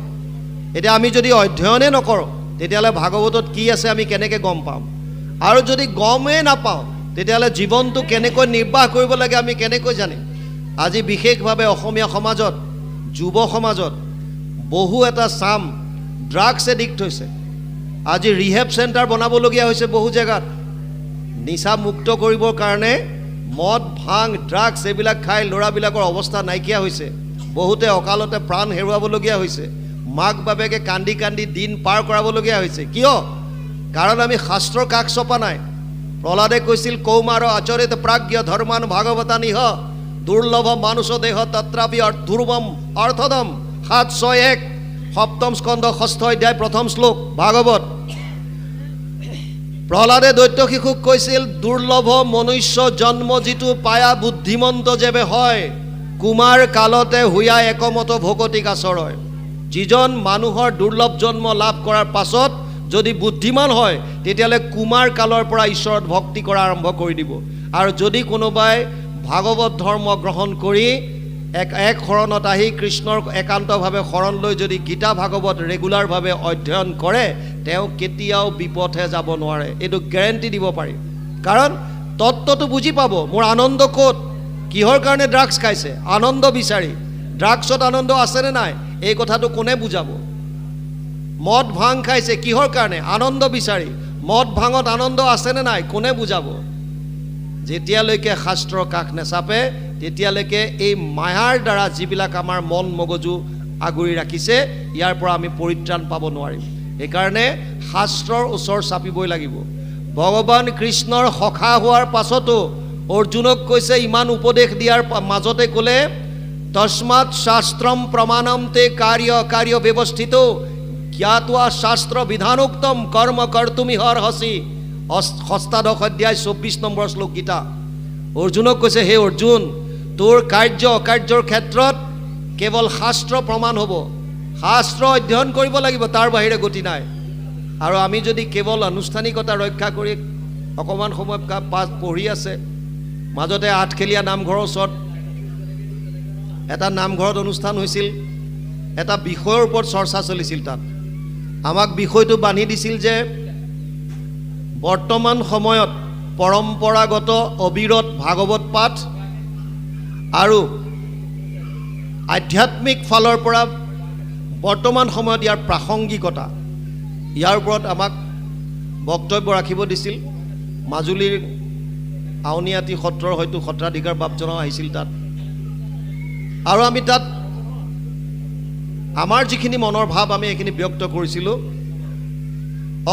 এতিয়া আমি যদি অধ্যয়নে নকৰোঁ তেতিয়াহ'লে ভাগৱতত কি আছে আমি কেনেকৈ গম পাম? আৰু যদি গমেই নাপাওঁ তেতিয়াহ'লে জীৱনটো কেনেকৈ নিৰ্বাহ কৰিব লাগে আমি কেনেকৈ জানিম? আজি বিশেষভাৱে অসমীয়া সমাজত, যুৱ সমাজত বহু এটা চাম ড্ৰাগছ এডিক্ট হৈছে। আজি ৰিহেব চেণ্টাৰ বনাবলগীয়া হৈছে বহু জেগাত, নিচা মুক্ত কৰিবৰ কাৰণে মদ, ভাং, ড্ৰাগছ এইবিলাক খাই ল'ৰাবিলাকৰ অৱস্থা নাইকিয়া হৈছে। বহুতে অকালতে প্ৰাণ হেৰুৱাবলগীয়া হৈছে, মাক বাপেকে কান্দি কান্দি দিন পাৰ কৰাবলগীয়া হৈছে। কিয়? কাৰণ আমি শাস্ত্ৰৰ কাষ চপা নাই। প্ৰহ্লাদে কৈছিল কৌমাৰ আচৰিত প্ৰাজ্ঞ ধৰ্মান ভাগৱতানিহ দুৰ্লভ মানুষ দেহ তত্ৰাপি দুৰ্বম অৰ্থদম 7:6-1 সপ্তম স্কন্ধ 6ষ্ঠ অধ্যায় 1ম শ্লোক ভাগৱত। প্ৰহ্লাদে দৈত্য শিশুক কৈছিল, দুৰ্লভ মনুষ্য জন্ম যিটো পায়া বুদ্ধিমন্ত যেবে হয়, কুমাৰ কালতে হুয়া একমত ভকতিক আচৰয়। যিজন মানুহৰ দুৰ্লভ জন্ম লাভ কৰাৰ পাছত যদি বুদ্ধিমান হয়, তেতিয়াহ'লে কুমাৰ কালৰ পৰা ঈশ্বৰত ভক্তি কৰা আৰম্ভ কৰি দিব। আৰু যদি কোনোবাই ভাগৱত ধৰ্ম গ্ৰহণ কৰি এক শৰণত আহি কৃষ্ণৰ একান্তভাৱে শৰণ লৈ যদি গীতা ভাগৱত ৰেগুলাৰভাৱে অধ্যয়ন কৰে, তেওঁ কেতিয়াও বিপথে যাব নোৱাৰে। এইটো গেৰেণ্টি দিব পাৰি। কাৰণ তত্ত্বটো বুজি পাব, মোৰ আনন্দ ক'ত, কিহৰ কাৰণে ড্ৰাগছ খাইছে, আনন্দ বিচাৰি। ড্ৰাগছত আনন্দ আছেনে নাই, এই কথাটো কোনে বুজাব? মদ ভাং খাইছে কিহৰ কাৰণে, আনন্দ বিচাৰি। মদ ভাঙত আনন্দ আছেনে নাই, কোনে বুজাব? যেতিয়ালৈকে শাস্ত্ৰৰ কাষ নেচাপে, তেতিয়ালৈকে এই মায়াৰ দ্বাৰা যিবিলাক আমাৰ মন মগজু আগুৰি ৰাখিছে, ইয়াৰ পৰা আমি পৰিত্ৰাণ পাব নোৱাৰিম। সেইকাৰণে শাস্ত্ৰৰ ওচৰ চাপিবই লাগিব। ভগৱান কৃষ্ণৰ সখা হোৱাৰ পাছতো অৰ্জুনক কৈছে, ইমান উপদেশ দিয়াৰ মাজতে ক'লে, তস্মাৎ শাস্ত্ৰম প্ৰমাণম তে কাৰ্য ব্যৱস্থিত জ্ঞাতৱা শাস্ত্ৰ বিধানোক্তম কৰ্ম কৰ্তুমিহৰ্হসি। 8ষ্টাদশ অধ্যায় 24 নম্বৰ শ্লোক গীতা। অৰ্জুনক কৈছে, হে অৰ্জুন, তোৰ কাৰ্য অকাৰ্যৰ ক্ষেত্ৰত কেৱল শাস্ত্ৰ প্ৰমাণ হ'ব। শাস্ত্ৰ অধ্যয়ন কৰিব লাগিব, তাৰ বাহিৰে গতি নাই। আৰু আমি যদি কেৱল আনুষ্ঠানিকতা ৰক্ষা কৰি অকণমান সময় পঢ়ি আছে, মাজতে আঠখেলীয়া নামঘৰৰ ওচৰত এটা নামঘৰত অনুষ্ঠান হৈছিল, এটা বিষয়ৰ ওপৰত চৰ্চা চলিছিল। তাত আমাক বিষয়টো বান্ধি দিছিল যে বৰ্তমান সময়ত পৰম্পৰাগত অবিৰত ভাগৱত পাঠ আৰু আধ্যাত্মিক ফালৰ পৰা বৰ্তমান সময়ত ইয়াৰ প্ৰাসংগিকতা, ইয়াৰ ওপৰত আমাক বক্তব্য ৰাখিব দিছিল। মাজুলীৰ আউনীআটী সত্ৰৰ হয়তো সত্ৰাধিকাৰ বাপজনো আহিছিল তাত। আৰু আমি তাত আমাৰ যিখিনি মনৰ ভাৱ আমি এইখিনি ব্যক্ত কৰিছিলোঁ।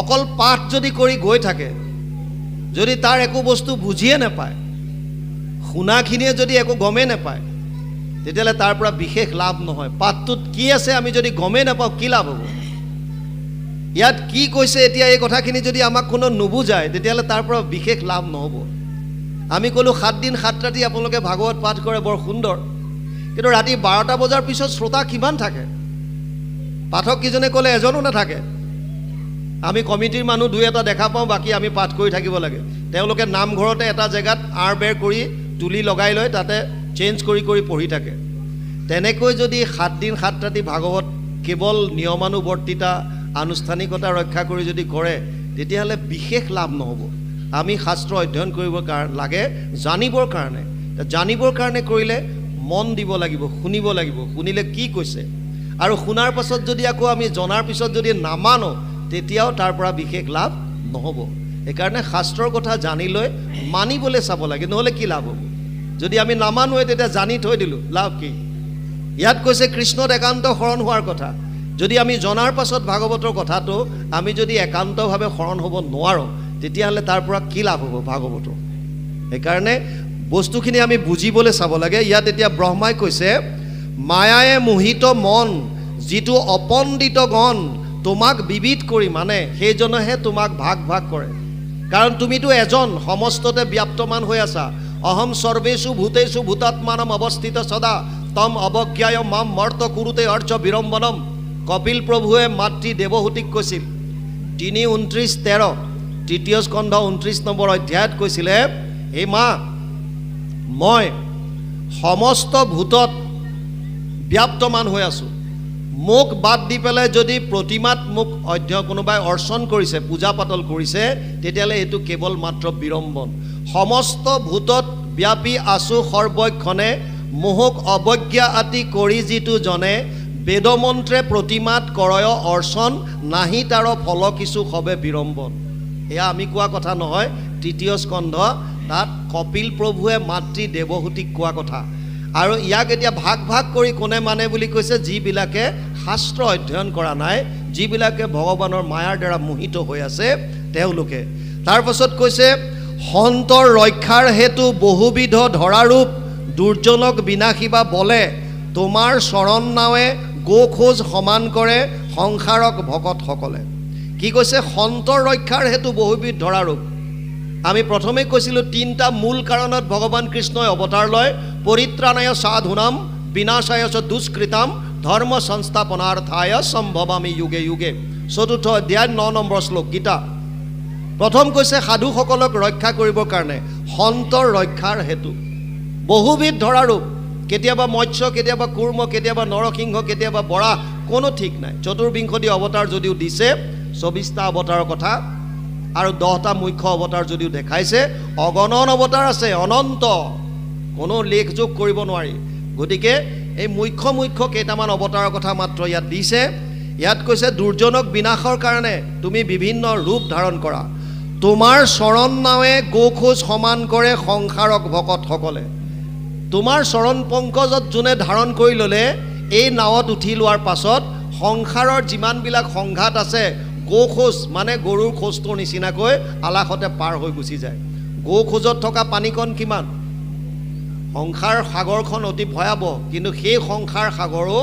অকল পাঠ যদি কৰি গৈ থাকে, যদি তাৰ একো বস্তু বুজিয়ে নাপায়, শুনাখিনিয়ে যদি একো গমেই নাপায়, তেতিয়াহ'লে তাৰ পৰা বিশেষ লাভ নহয়। পাঠটোত কি আছে আমি যদি গমেই নাপাওঁ, কি লাভ হ'ব? ইয়াত কি কৈছে এতিয়া এই কথাখিনি যদি আমাক কোনো নুবুজায়, তেতিয়াহ'লে তাৰ পৰা বিশেষ লাভ নহ'ব। আমি ক'লোঁ 7 দিন 7 ৰাতি আপোনালোকে ভাগৱত পাঠ কৰে, বৰ সুন্দৰ। কিন্তু ৰাতি 12টা বজাৰ পিছত শ্ৰোতা কিমান থাকে? পাঠককেইজনে ক'লে এজনো নাথাকে। আমি কমিটিৰ মানুহ 2-এটা দেখা পাওঁ, বাকী আমি পাঠ কৰি থাকিব লাগে। তেওঁলোকে নামঘৰতে এটা জেগাত আঁৰ বেৰ কৰি তুলি লগাই লৈ তাতে চেঞ্জ কৰি কৰি পঢ়ি থাকে। তেনেকৈ যদি 7 দিন 7 ৰাতি ভাগৱত কেৱল নিয়মানুৱৰ্তিতা আনুষ্ঠানিকতা ৰক্ষা কৰি যদি কৰে, তেতিয়াহ'লে বিশেষ লাভ নহ'ব। আমি শাস্ত্ৰ অধ্যয়ন কৰিব লাগে জানিবৰ কাৰণে। জানিবৰ কাৰণে কৰিলে মন দিব লাগিব, শুনিব লাগিব, শুনিলে কি কৈছে। আৰু শুনাৰ পাছত যদি আকৌ আমি জনাৰ পিছত যদি নামানো, তেতিয়াও তাৰ পৰা বিশেষ লাভ নহ'ব। সেইকাৰণে শাস্ত্ৰৰ কথা জানি লৈ মানিবলৈ চাব লাগে, নহ'লে কি লাভ হ'ব? যদি আমি নামানোৱে, তেতিয়া জানি থৈ দিলোঁ, লাভ কি? ইয়াত কৈছে কৃষ্ণত একান্ত শৰণ হোৱাৰ কথা। যদি আমি জনাৰ পাছত ভাগৱতৰ কথাটো আমি যদি একান্তভাৱে শৰণ হ'ব নোৱাৰোঁ, তেতিয়াহ'লে তাৰ পৰা কি লাভ হ'ব ভাগৱতৰ? সেইকাৰণে বস্তুখিনি আমি বুজিবলৈ চাব লাগে। ইয়াত এতিয়া ব্ৰহ্মাই কৈছে, মায়ায়ে মোহিত মন যিটো অপণ্ডিত গণ, তোমাক বিবিধ কৰি মানে সেইজনেহে তোমাক ভাগ ভাগ কৰে। কাৰণ তুমিতো এজন সমস্ততে ব্যাপ্তমান হৈ আছা। অহম সৰ্বেষু ভূতেষু ভূতাত্মানম অৱস্থিত সদা তম অৱজ্ঞায় মাম মৰ্ত কুৰুতে অৰ্চ বিৰম্বনম। কপিল প্ৰভুৱে মাতৃ দেৱহূতিক কৈছিল 3:29-13 তৃতীয় স্কন্ধ 29 নম্বৰ অধ্যায়ত কৈছিলে, হে মা, মই সমস্ত ভূতত ব্যাপ্তমান হৈ আছোঁ। মোক বাদ দি পেলাই যদি প্ৰতিমাত মোক কোনোবাই অৰ্চন কৰিছে, পূজা পাতল কৰিছে, তেতিয়াহ'লে এইটো কেৱল মাত্ৰ বিৰম্বন। সমস্ত ভূতত ব্যাপী আছোঁ সৰ্বক্ষণে, মোহক অৱজ্ঞা আতি কৰি যিটো জনে, বেদমন্ত্ৰে প্ৰতিমাত কৰয় অৰ্চন, নাহি তাৰ ফল কিছু সবে বিৰম্বন। এয়া আমি কোৱা কথা নহয়, তৃতীয় স্কন্ধ তাত কপিল প্ৰভুৱে মাতৃ দেৱহূতিক কোৱা কথা। আৰু ইয়াক এতিয়া ভাগ ভাগ কৰি কোনে মানে বুলি কৈছে, যিবিলাকে শাস্ত্ৰ অধ্যয়ন কৰা নাই, যিবিলাকে ভগৱানৰ মায়াৰ দ্বাৰা মোহিত হৈ আছে তেওঁলোকে। তাৰপাছত কৈছে, সন্তৰ ৰক্ষাৰ হেতু বহুবিধ ধৰাৰূপ, দুৰ্জনক বিনাশী বা বলে, তোমাৰ চৰণ নাৱে গোখোজ সমান কৰে সংসাৰক ভকতসকলে। কি কৈছে? সন্তৰ ৰক্ষাৰ হেতু বহুবিধ ধৰা ৰূপ। আমি প্ৰথমে কৈছিলোঁ 3টা মূল কাৰণত ভগৱান কৃষ্ণই অৱতাৰ লয়। পৰিত্ৰাণায় সাধুনাম বিনাশায় চ দুষ্কৃতাম ধৰ্ম সংস্থাপনাৰ্থায় সম্ভৱামি যুগে যুগে। 4ৰ্থ অধ্যায় 9 নম্বৰ শ্লোক গীতা। প্ৰথম কৈছে সাধুসকলক ৰক্ষা কৰিবৰ কাৰণে, সন্তৰ ৰক্ষাৰ হেতু বহুবিধ ধৰা ৰূপ। কেতিয়াবা মৎস্য, কেতিয়াবা কুৰ্ম, কেতিয়াবা নৰসিংহ, কেতিয়াবা বৰাহ, কোনো ঠিক নাই। 24টি অৱতাৰ যদিও দিছে, 24টা অৱতাৰৰ কথা আৰু 10টা মুখ্য অৱতাৰ যদিও দেখাইছে, অগণন অৱতাৰ আছে, অনন্ত, কোনো লেখ যোগ কৰিব নোৱাৰি। গতিকে এই মুখ্য কেইটামান অৱতাৰৰ কথা মাত্ৰ ইয়াত দিছে। ইয়াত কৈছে দুৰ্জনক বিনাশৰ কাৰণে তুমি বিভিন্ন ৰূপ ধাৰণ কৰা। তোমাৰ চৰণ নাৱে গোখোজ সমান কৰে সংসাৰক ভকতসকলে। তোমাৰ চৰণ পংকজত যোনে ধাৰণ কৰি ল'লে, এই নাৱত উঠি লোৱাৰ পাছত সংসাৰৰ যিমানবিলাক সংঘাত আছে, গোখোজ মানে গৰুৰ খোজটোৰ নিচিনাকৈ আলাসতে পাৰ হৈ গুচি যায়। গোখোজত থকা পানীকণ কিমান? সংসাৰ সাগৰখন অতি ভয়াৱহ, কিন্তু সেই সংসাৰ সাগৰো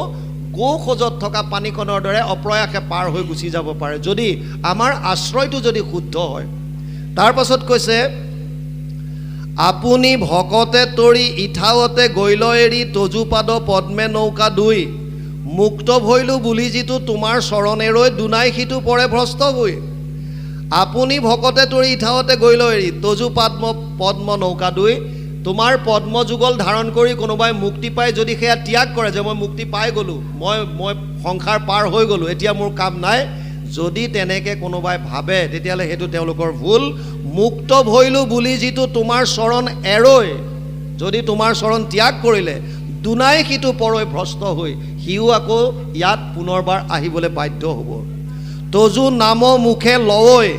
গোখোজত থকা পানীকণৰ দৰে অপ্ৰয়াসে পাৰ হৈ গুচি যাব পাৰে, যদি আমাৰ আশ্ৰয়টো যদি শুদ্ধ হয়। তাৰ পাছত কৈছে আপুনি ভকতে তৰি ইঠাৱতে গৈল এৰি তজুপাদ পদ্মে নৌকা দুই মুক্ত ভৈলো বুলি যিটো তোমাৰ চৰণেৰৈ দুনাই সিটো পৰে ভ্ৰষ্ট হৈ। আপুনি ভকতে তৰি ইঠাৱতে গৈল এৰি তজু পদ্ম নৌকা দুই, তোমাৰ পদ্মযুগল ধাৰণ কৰি কোনোবাই মুক্তি পাই যদি সেয়া ত্যাগ কৰে, যে মই মুক্তি পাই গ'লোঁ, মই সংসাৰ পাৰ হৈ গ'লোঁ, এতিয়া মোৰ কাম নাই, যদি তেনেকৈ কোনোবাই ভাবে তেতিয়াহ'লে সেইটো তেওঁলোকৰ ভুল। মুক্ত ভৈলো বুলি যিটো তোমাৰ চৰণ এৰৈ, যদি তোমাৰ চৰণ ত্যাগ কৰিলে, দুনাই সিটো পৰৈ ভ্ৰষ্ট হৈ, সিও আকৌ ইয়াত পুনৰবাৰ আহিবলৈ বাধ্য হ'ব। তজু নাম মুখে লয়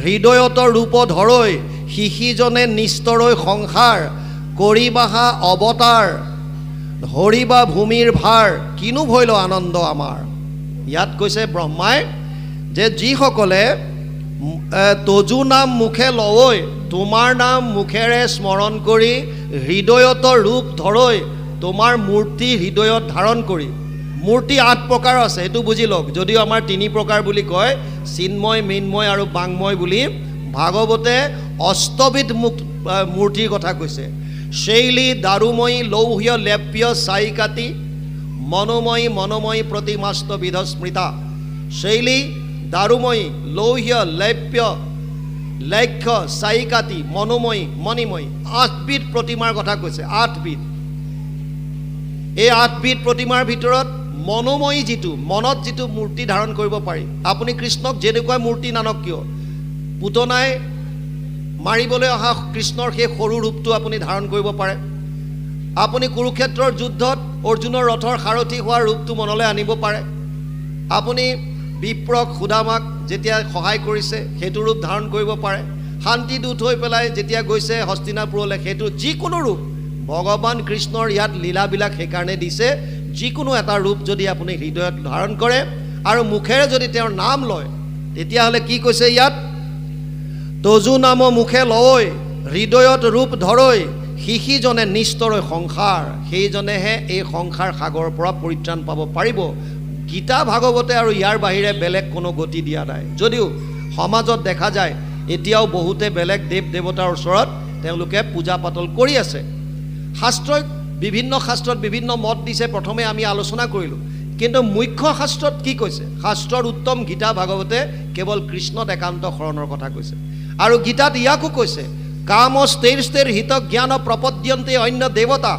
হৃদয়ত ৰূপ ধৰৈ, শিশিজনে নিস্তৰৈ সংসাৰ কৰিবাহা অৱতাৰ ধৰিবা ভূমিৰ ভাৰ, কিনো ভৈল আনন্দ আমাৰ। ইয়াত কৈছে ব্ৰহ্মাই যে যিসকলে তজু নাম মুখে লয়, তোমাৰ নাম মুখেৰে স্মৰণ কৰি হৃদয়ত ৰূপ ধৰৈ, তোমাৰ মূৰ্তি হৃদয়ত ধাৰণ কৰি। মূৰ্তি 8 প্ৰকাৰ আছে, এইটো বুজি লওক। যদিও আমাৰ 3 প্ৰকাৰ বুলি কয়, চিন্ময়, মৃন্ময় আৰু বাংময় বুলি, ভাগৱতে অষ্টবিধ মূৰ্তিৰ কথা কৈছে। শৈলী দাৰুময়ী লৌহ্য লেপ্য চাইকাতি মনোময়ী প্ৰতিমাস্ত বিধ স্মৃতা। শৈলী দাৰুময়ী লৌহ্য লেপ্য লেখ্য চাইকাতি মনোময়ী মণিময়ী, 8বিধ প্ৰতিমাৰ কথা কৈছে। 8বিধ। এই 8বিধ প্ৰতিমাৰ ভিতৰত মনোময়ী, যিটো মনত যিটো মূৰ্তি ধাৰণ কৰিব পাৰি, আপুনি কৃষ্ণক যেনেকুৱা মূৰ্তি নানক কিয়, পুতনাই মাৰিবলৈ অহা কৃষ্ণৰ সেই সৰু ৰূপটো আপুনি ধাৰণ কৰিব পাৰে। আপুনি কুৰুক্ষেত্ৰৰ যুদ্ধত অৰ্জুনৰ ৰথৰ সাৰথি হোৱাৰ ৰূপটো মনলৈ আনিব পাৰে। আপুনি বিপ্ৰক সুদামাক যেতিয়া সহায় কৰিছে সেইটো ৰূপ ধাৰণ কৰিব পাৰে। শান্তি দূত হৈ পেলাই যেতিয়া গৈছে হস্তিনাপুৰলৈ, সেইটো যিকোনো ৰূপ ভগৱান কৃষ্ণৰ ইয়াত লীলাবিলাক সেইকাৰণে দিছে। যিকোনো এটা ৰূপ যদি আপুনি হৃদয়ত ধাৰণ কৰে আৰু মুখেৰে যদি তেওঁৰ নাম লয়, তেতিয়াহ'লে কি কৈছে ইয়াত? তজু নাম মুখে লয় হৃদয়ত ৰূপ ধৰৈ, শিশিজনে নিস্তৰৈ সংসাৰ, সেইজনেহে এই সংসাৰ সাগৰৰ পৰা পৰিত্ৰাণ পাব পাৰিব। গীতা ভাগৱতে আৰু ইয়াৰ বাহিৰে বেলেগ কোনো গতি দিয়া নাই। যদিও সমাজত দেখা যায় এতিয়াও বহুতে বেলেগ দেৱ দেৱতাৰ ওচৰত তেওঁলোকে পূজা পাতল কৰি আছে। শাস্ত্ৰই বিভিন্ন শাস্ত্ৰত বিভিন্ন মত দিছে, প্ৰথমে আমি আলোচনা কৰিলোঁ। কিন্তু মুখ্য শাস্ত্ৰত কি কৈছে? শাস্ত্ৰৰ উত্তম গীতা ভাগৱতে কেৱল কৃষ্ণত একান্ত শৰণৰ কথা কৈছে। আৰু গীতাত ইয়াকো কৈছে, কাম স্থিৰ হিত জ্ঞান প্ৰপদ্যন্তে অন্য দেৱতা।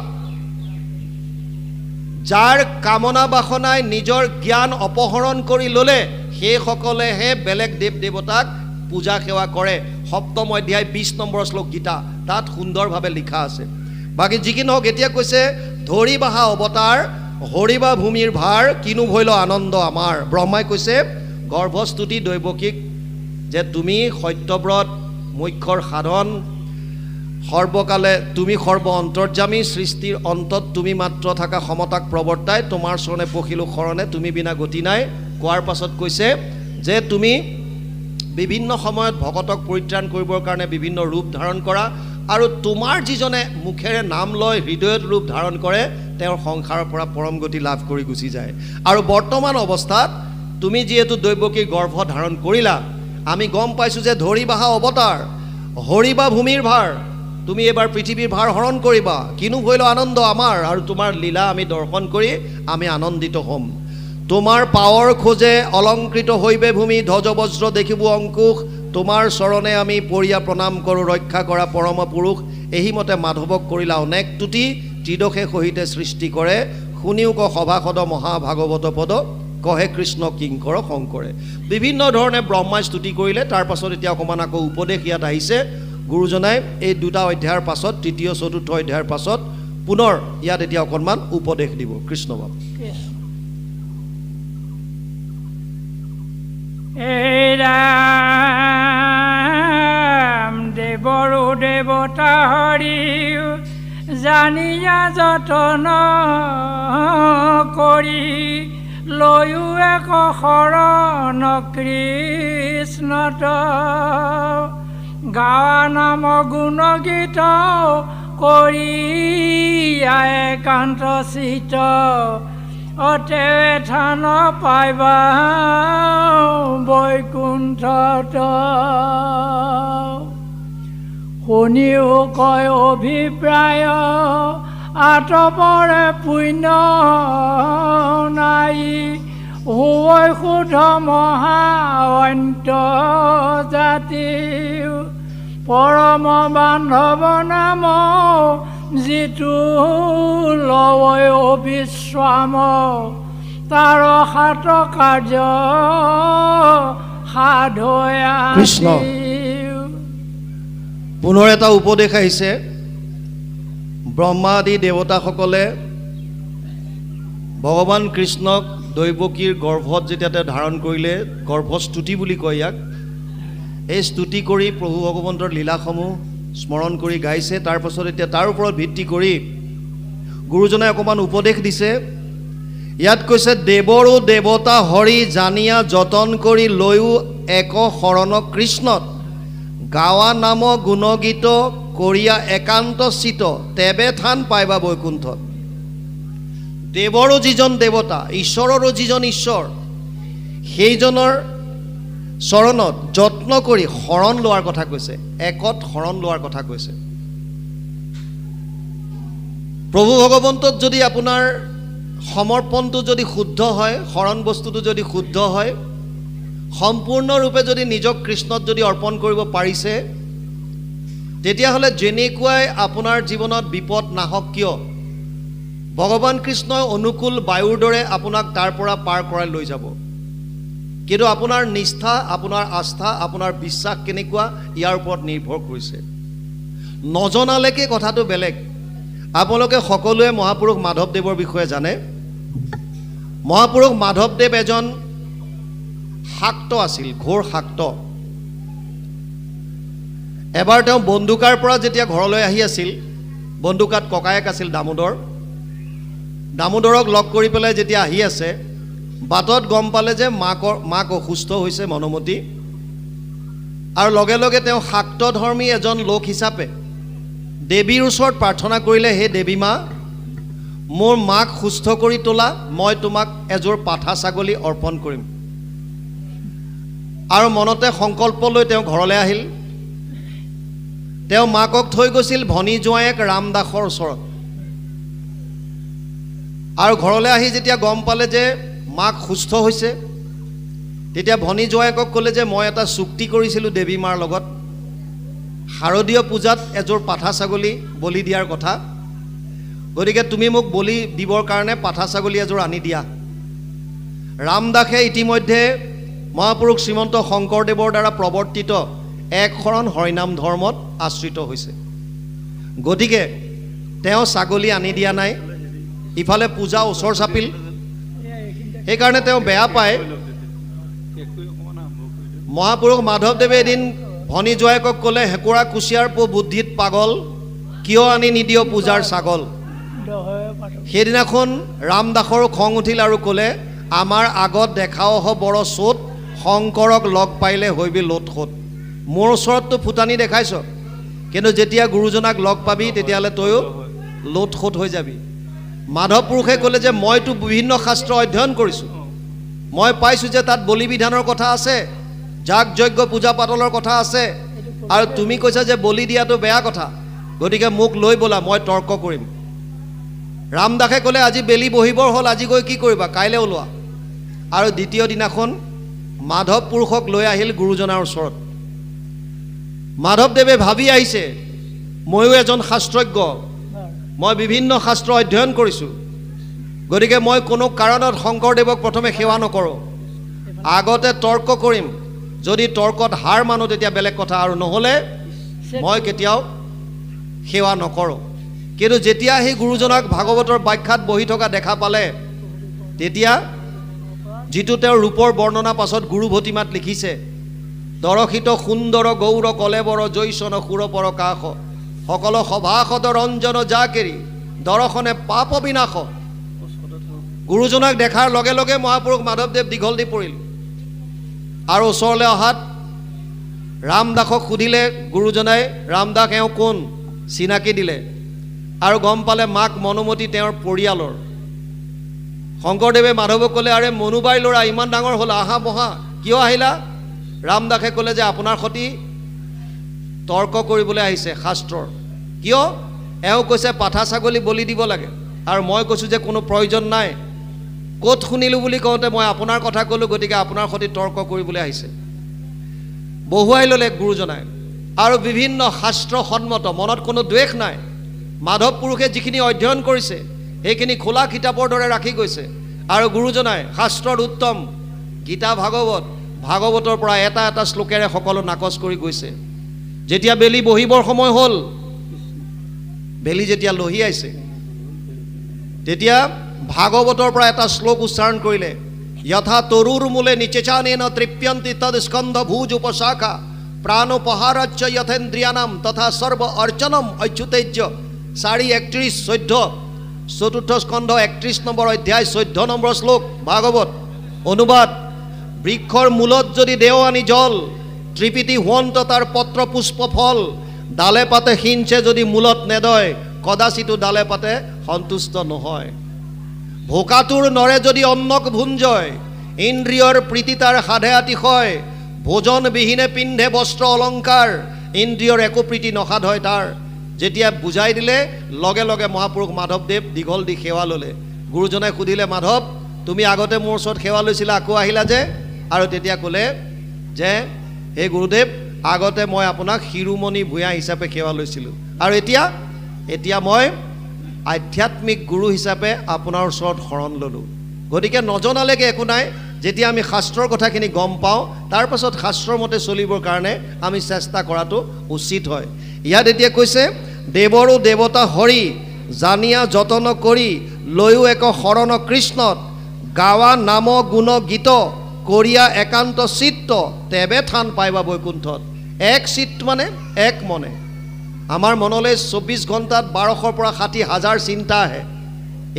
যাৰ কামনা বাসনাই নিজৰ জ্ঞান অপহৰণ কৰি ল'লে, সেইসকলেহে বেলেগ দেৱ দেৱতাক পূজা সেৱা কৰে। 7ম অধ্যায় 20 নম্বৰ শ্লোক গীতা, তাত সুন্দৰভাৱে লিখা আছে। বাকী যি কি নহওক, এতিয়া কৈছে ধৰি বাহা অৱতাৰ হৰিবা ভূমিৰ ভাৰ, কিনো ভৈল আনন্দ আমাৰ। ব্ৰহ্মাই কৈছে গৰ্ভস্তুতি দৈৱকীক যে তুমি সত্যব্ৰত মুখ্যৰ সাধন, সৰ্বকালে তুমি সৰ্ব অন্তৰ্যামী, সৃষ্টিৰ অন্তত তুমি মাত্ৰ থাকা সমতাক প্ৰৱৰ্তাই, তোমাৰ চৰণে পখিলো শৰণে তুমি বিনা গতি নাই। কোৱাৰ পাছত কৈছে যে তুমি বিভিন্ন সময়ত ভকতক পৰিত্ৰাণ কৰিবৰ কাৰণে বিভিন্ন ৰূপ ধাৰণ কৰা, আৰু তোমাৰ যিজনে মুখেৰে নাম লয় হৃদয়ত ৰূপ ধাৰণ কৰে, তেওঁৰ সংসাৰৰ পৰা পৰম গতি লাভ কৰি গুচি যায়। আৰু বৰ্তমান অৱস্থাত তুমি যিহেতু দৈৱকীৰ গৰ্ভ ধাৰণ কৰিলা, আমি গম পাইছোঁ যে ধৰি বাহা অৱতাৰ, হৰিবা ভূমিৰ ভাৰ, তুমি এবাৰ পৃথিৱীৰ ভাৰ হৰণ কৰিবা, কিনো ভৈল আনন্দ আমাৰ, আৰু তোমাৰ লীলা আমি দৰ্শন কৰি আমি আনন্দিত হ'ম। তোমাৰ পাৱৰ খোজে অলংকৃত হৈবে ভূমি, ধ্বজ বজ্ৰ দেখিব অংকুশ, তোমাৰ চৰণে আমি পৰিয়া প্ৰণাম কৰোঁ, ৰক্ষা কৰা পৰম পুৰুষ। এহিমতে মাধৱক কৰিলা অনেক তুতি, ত্ৰিদশে সহিতে সৃষ্টি কৰে, শুনিও ক সভাসদ মহাভাগৱত পদ, কহে কৃষ্ণ কিংকৰ শংকৰে। বিভিন্ন ধৰণে ব্ৰহ্মাই স্তুতি কৰিলে। তাৰ পাছত এতিয়া অকণমান আকৌ উপদেশ ইয়াত আহিছে। গুৰুজনাই এই দুটা অধ্যায়ৰ পাছত, তৃতীয় চতুৰ্থ অধ্যায়ৰ পাছত পুনৰ ইয়াত এতিয়া অকণমান উপদেশ দিব। কৃষ্ণ বাবু। ৰাম দেৱৰো দেৱতা হৰি, জানিয়া যতন কৰি, লৈও এক শৰণ কৃষ্ণত, গাৱা নাম গুণ গীত কৰি একান্ত চিত, অতে থান পাইবা বৈকুণ্ঠত। শুনিও কয় অভিপ্ৰায়, আতপৰে পুণ্য নাই, হৈ শুদ্ধ মহা অন্ত জাতি, পৰম বান্ধৱ নাম যিটো লয় অবিশ্ৰাম, তাৰ সাত কাৰ্য সাধয়া। কৃষ্ণ পুনৰ এটা উপদেশ আহিছে। ব্ৰহ্মা আদি দেৱতাসকলে ভগৱান কৃষ্ণক দৈৱকীৰ গৰ্ভত যেতিয়া তেওঁ ধাৰণ কৰিলে, গৰ্ভস্তুতি বুলি কয় ইয়াক, এই স্তুতি কৰি প্ৰভু ভগৱন্তৰ লীলাসমূহ স্মৰণ কৰি গাইছে। তাৰ পাছত এতিয়া তাৰ ওপৰত ভিত্তি কৰি গুৰুজনাই অকণমান উপদেশ দিছে। ইয়াত কৈছে, দেৱৰো দেৱতা হৰি, জানিয়া যতন কৰি, লৈও এক শৰণ কৃষ্ণত, গাৱা নাম গুণগীত কৰিয়া একান্ত চিত, তেবে থান পাইবা বৈকুণ্ঠত। দেৱৰো যিজন দেৱতা, ঈশ্বৰৰো যিজন ঈশ্বৰ, সেইজনৰ চৰণত যত্ন কৰি শৰণ লোৱাৰ কথা কৈছে, একত শৰণ লোৱাৰ কথা কৈছে। প্ৰভু ভগৱন্তত যদি আপোনাৰ সমৰ্পণটো যদি শুদ্ধ হয়, শৰণ বস্তুটো যদি শুদ্ধ হয়, সম্পূৰ্ণৰূপে যদি নিজক কৃষ্ণত যদি অৰ্পণ কৰিব পাৰিছে, তেতিয়াহ'লে যেনেকুৱাই আপোনাৰ জীৱনত বিপদ নাহক কিয়, ভগৱান কৃষ্ণই অনুকূল বায়ুৰ দৰে আপোনাক তাৰ পৰা পাৰ কৰাই লৈ যাব। কিন্তু আপোনাৰ নিষ্ঠা, আপোনাৰ আস্থা, আপোনাৰ বিশ্বাস কেনেকুৱা, ইয়াৰ ওপৰত নিৰ্ভৰ কৰিছে। নজনালৈকে কথাটো বেলেগ। আপোনালোকে সকলোৱে মহাপুৰুষ মাধৱদেৱৰ বিষয়ে জানে। মহাপুৰুষ মাধৱদেৱ এজন শাক্ত আছিল, ঘোৰ শাক্ত। এবাৰ তেওঁ বন্দুকাৰ পৰা যেতিয়া ঘৰলৈ আহি আছিল, বন্দুকাত ককায়েক আছিল দামোদৰ, দামোদৰক লগ কৰি পেলাই যেতিয়া আহি আছে, বাটত গম পালে যে মাক অসুস্থ হৈছে, মনমতী। আৰু লগে লগে তেওঁ শাক্ত ধৰ্মী এজন লোক হিচাপে দেৱীৰ ওচৰত প্ৰাৰ্থনা কৰিলে, হে দেৱী মা, মোৰ মাক সুস্থ কৰি তোলা, মই তোমাক এযোৰ পাঠা ছাগলী অৰ্পণ কৰিম। আৰু মনতে সংকল্প লৈ তেওঁ ঘৰলৈ আহিল। তেওঁ মাকক থৈ গৈছিল ভনী জোঁৱায়েক ৰামদাসৰ ওচৰত। আৰু ঘৰলৈ আহি যেতিয়া গম পালে যে মাক সুস্থ হৈছে, তেতিয়া ভনী জোঁৱায়েকক ক'লে যে মই এটা চুক্তি কৰিছিলোঁ দেৱী মাৰ লগত, শাৰদীয় পূজাত এযোৰ পাঠা ছাগলী বলি দিয়াৰ কথা, গতিকে তুমি মোক বলি দিবৰ কাৰণে পাঠা ছাগলী এযোৰ আনি দিয়া। ৰামদাসে ইতিমধ্যে মহাপুৰুষ শ্ৰীমন্ত শংকৰদেৱৰ দ্বাৰা প্ৰৱৰ্তিত এক শৰণ হৰিনাম ধৰ্মত আশ্ৰিত হৈছে। গতিকে তেওঁ ছাগলী আনি দিয়া নাই। ইফালে পূজা ওচৰ চাপিল, সেইকাৰণে তেওঁ বেয়া পায়। মহাপুৰুষ মাধৱদেৱে এদিন ভনী জোঁৱায়েকক ক'লে, হেকুৰা কুচিয়াৰ পো বুদ্ধিত পাগল, কিয় আনি নিদিয় পূজাৰ ছাগল। সেইদিনাখন ৰামদাসৰো খং উঠিল আৰু ক'লে, আমাৰ আগত দেখাও হ বৰ চোট, শংকৰক লগ পাইলে হৈবি লোট সোট। মোৰ ওচৰততো ফুটানি দেখাইছ, কিন্তু যেতিয়া গুৰুজনাক লগ পাবি তেতিয়াহ'লে তয়ো লোট সোট হৈ যাবি। মাধৱ পুৰুষে ক'লে যে মইতো বিভিন্ন শাস্ত্ৰ অধ্যয়ন কৰিছোঁ, মই পাইছোঁ যে তাত বলি বিধানৰ কথা আছে, যাগ যজ্ঞ পূজা পাতলৰ কথা আছে, আৰু তুমি কৈছা যে বলি দিয়াটো বেয়া কথা, গতিকে মোক লৈ ব'লা, মই তৰ্ক কৰিম। ৰামদাসে ক'লে আজি বেলি বহিবৰ হ'ল, আজি গৈ কি কৰিবা, কাইলৈ ওলোৱা। আৰু দ্বিতীয় দিনাখন মাধৱ পুৰুষক লৈ আহিল গুৰুজনাৰ ওচৰত। মাধৱদেৱে ভাবি আহিছে ময়ো এজন শাস্ত্ৰজ্ঞ, মই বিভিন্ন শাস্ত্ৰ অধ্যয়ন কৰিছোঁ, গতিকে মই কোনো কাৰণত শংকৰদেৱক প্ৰথমে সেৱা নকৰোঁ, আগতে তৰ্ক কৰিম, যদি তৰ্কত হাৰ মানো তেতিয়া বেলেগ কথা, আৰু নহ'লে মই কেতিয়াও সেৱা নকৰোঁ। কিন্তু যেতিয়া সেই গুৰুজনাক ভাগৱতৰ ব্যাখ্যাত বহি থকা দেখা পালে, তেতিয়া যিটো তেওঁৰ ৰূপৰ বৰ্ণনা পাছত গুৰু ভতিমাত লিখিছে, দৰশিত সুন্দৰ গৌৰ কলেবৰ জৈচন সুৰপৰ কাষ, সকলো সভাসদ ৰঞ্জন জাকেৰি দৰ্শনে পাপ বিনাশ। গুৰুজনাক দেখাৰ লগে লগে মহাপুৰুষ মাধৱদেৱ দীঘল দি পৰিল, আৰু ওচৰলৈ অহাত ৰামদাসক সুধিলে গুৰুজনাই, ৰামদাস এওঁ কোন, চিনাকি দিলে, আৰু গম পালে মাক মনুমতী তেওঁৰ পৰিয়ালৰ। শংকৰদেৱে মাধৱক ক'লে, আৰে মনুবাই ল'ৰা ইমান ডাঙৰ হ'ল, আহা বহা, কিয় আহিলা? ৰামদাসে ক'লে যে আপোনাৰ সৈতে তৰ্ক কৰিবলৈ আহিছে শাস্ত্ৰৰ। কিয়? এওঁ কৈছে পাঠা ছাগলী বলি দিব লাগে, আৰু মই কৈছোঁ যে কোনো প্ৰয়োজন নাই, ক'ত শুনিলোঁ বুলি কওঁতে মই আপোনাৰ কথা ক'লোঁ, গতিকে আপোনাৰ সৈতে তৰ্ক কৰিবলৈ আহিছে। বহুৱাই ল'লে গুৰুজনাই, আৰু বিভিন্ন শাস্ত্ৰ সন্মত, মনত কোনো দ্বেষ নাই, মাধৱ পুৰুষে যিখিনি অধ্যয়ন কৰিছে সেইখিনি খোলা কিতাপৰ দৰে ৰাখি গৈছে। আৰু গুৰুজনাই শাস্ত্ৰৰ উত্তম গীতা ভাগৱতৰ পৰা এটা এটা শ্লোকেৰে সকলো নাকচ কৰি গৈছে। যেতিয়া বেলি বহিবৰ সময় হ'ল, বেলি যেতিয়া লহিয়াইছে, তেতিয়া ভাগৱতৰ পৰা এটা শ্লোক উচ্চাৰণ কৰিলে, যথা তৰুৰ মূলে নিচেচানেন তৃপ্যন্তি তদ স্কন্ধ ভুজ উপশাখা প্ৰাণোপহাৰচ্চ যথেন্দ্ৰিয়ানাম তথা সৰ্ব অৰ্চনম অচ্যুতেজ্য। 4:31 14 চতুৰ্থ স্কন্ধ 31 নম্বৰ অধ্যায় 14 নম্বৰ শ্লোক ভাগৱত। অনুবাদ, বৃক্ষৰ মূলত যদি দেও আনি জল, ত্ৰিপিতি হোৱন্ত তাৰ পত্ৰ পুষ্প ফল, ডালে পাতে সিঞ্চে যদি মূলত নেদয়, কদাচিতো ডালে পাতে সন্তুষ্ট নহয়। ভোকাতুৰ নৰে যদি অন্নক ভুঞ্জয়, ইন্দ্ৰিয়ৰ প্ৰীতি তাৰ সাধে আতিশয়, ভোজন বিহীনে পিন্ধে বস্ত্ৰ অলংকাৰ, ইন্দ্ৰিয়ৰ একো প্ৰীতি নসাধ হয় তাৰ। যেতিয়া বুজাই দিলে লগে লগে মহাপুৰুষ মাধৱদেৱ দীঘল দি সেৱা ল'লে। গুৰুজনাই সুধিলে, মাধৱ তুমি আগতে মোৰ ওচৰত সেৱা লৈছিলা, আকৌ আহিলা যে? আৰু তেতিয়া ক'লে যে হে গুৰুদেৱ, আগতে মই আপোনাক শিৰোমণি ভূঞা হিচাপে সেৱা লৈছিলোঁ, আৰু এতিয়া মই আধ্যাত্মিক গুৰু হিচাপে আপোনাৰ ওচৰত শৰণ ল'লোঁ। গতিকে নজনালৈকে একো নাই, যেতিয়া আমি শাস্ত্ৰৰ কথাখিনি গম পাওঁ তাৰ পাছত শাস্ত্ৰৰ মতে চলিবৰ কাৰণে আমি চেষ্টা কৰাটো উচিত হয়। ইয়াত এতিয়া কৈছে, দেৱৰো দেৱতা হৰি জানিয়া যতন কৰি লৈও এক শৰণ কৃষ্ণত, গাৱা নাম গুণ গীত কৰিয়া একান্ত চিত্ত, তেবে থান পাইবা বৈকুণ্ঠত। এক চিত্ত মানে এক মনে। আমাৰ মনলৈ 24 ঘণ্টাত 1200 পৰা 60,000 চিন্তা আহে।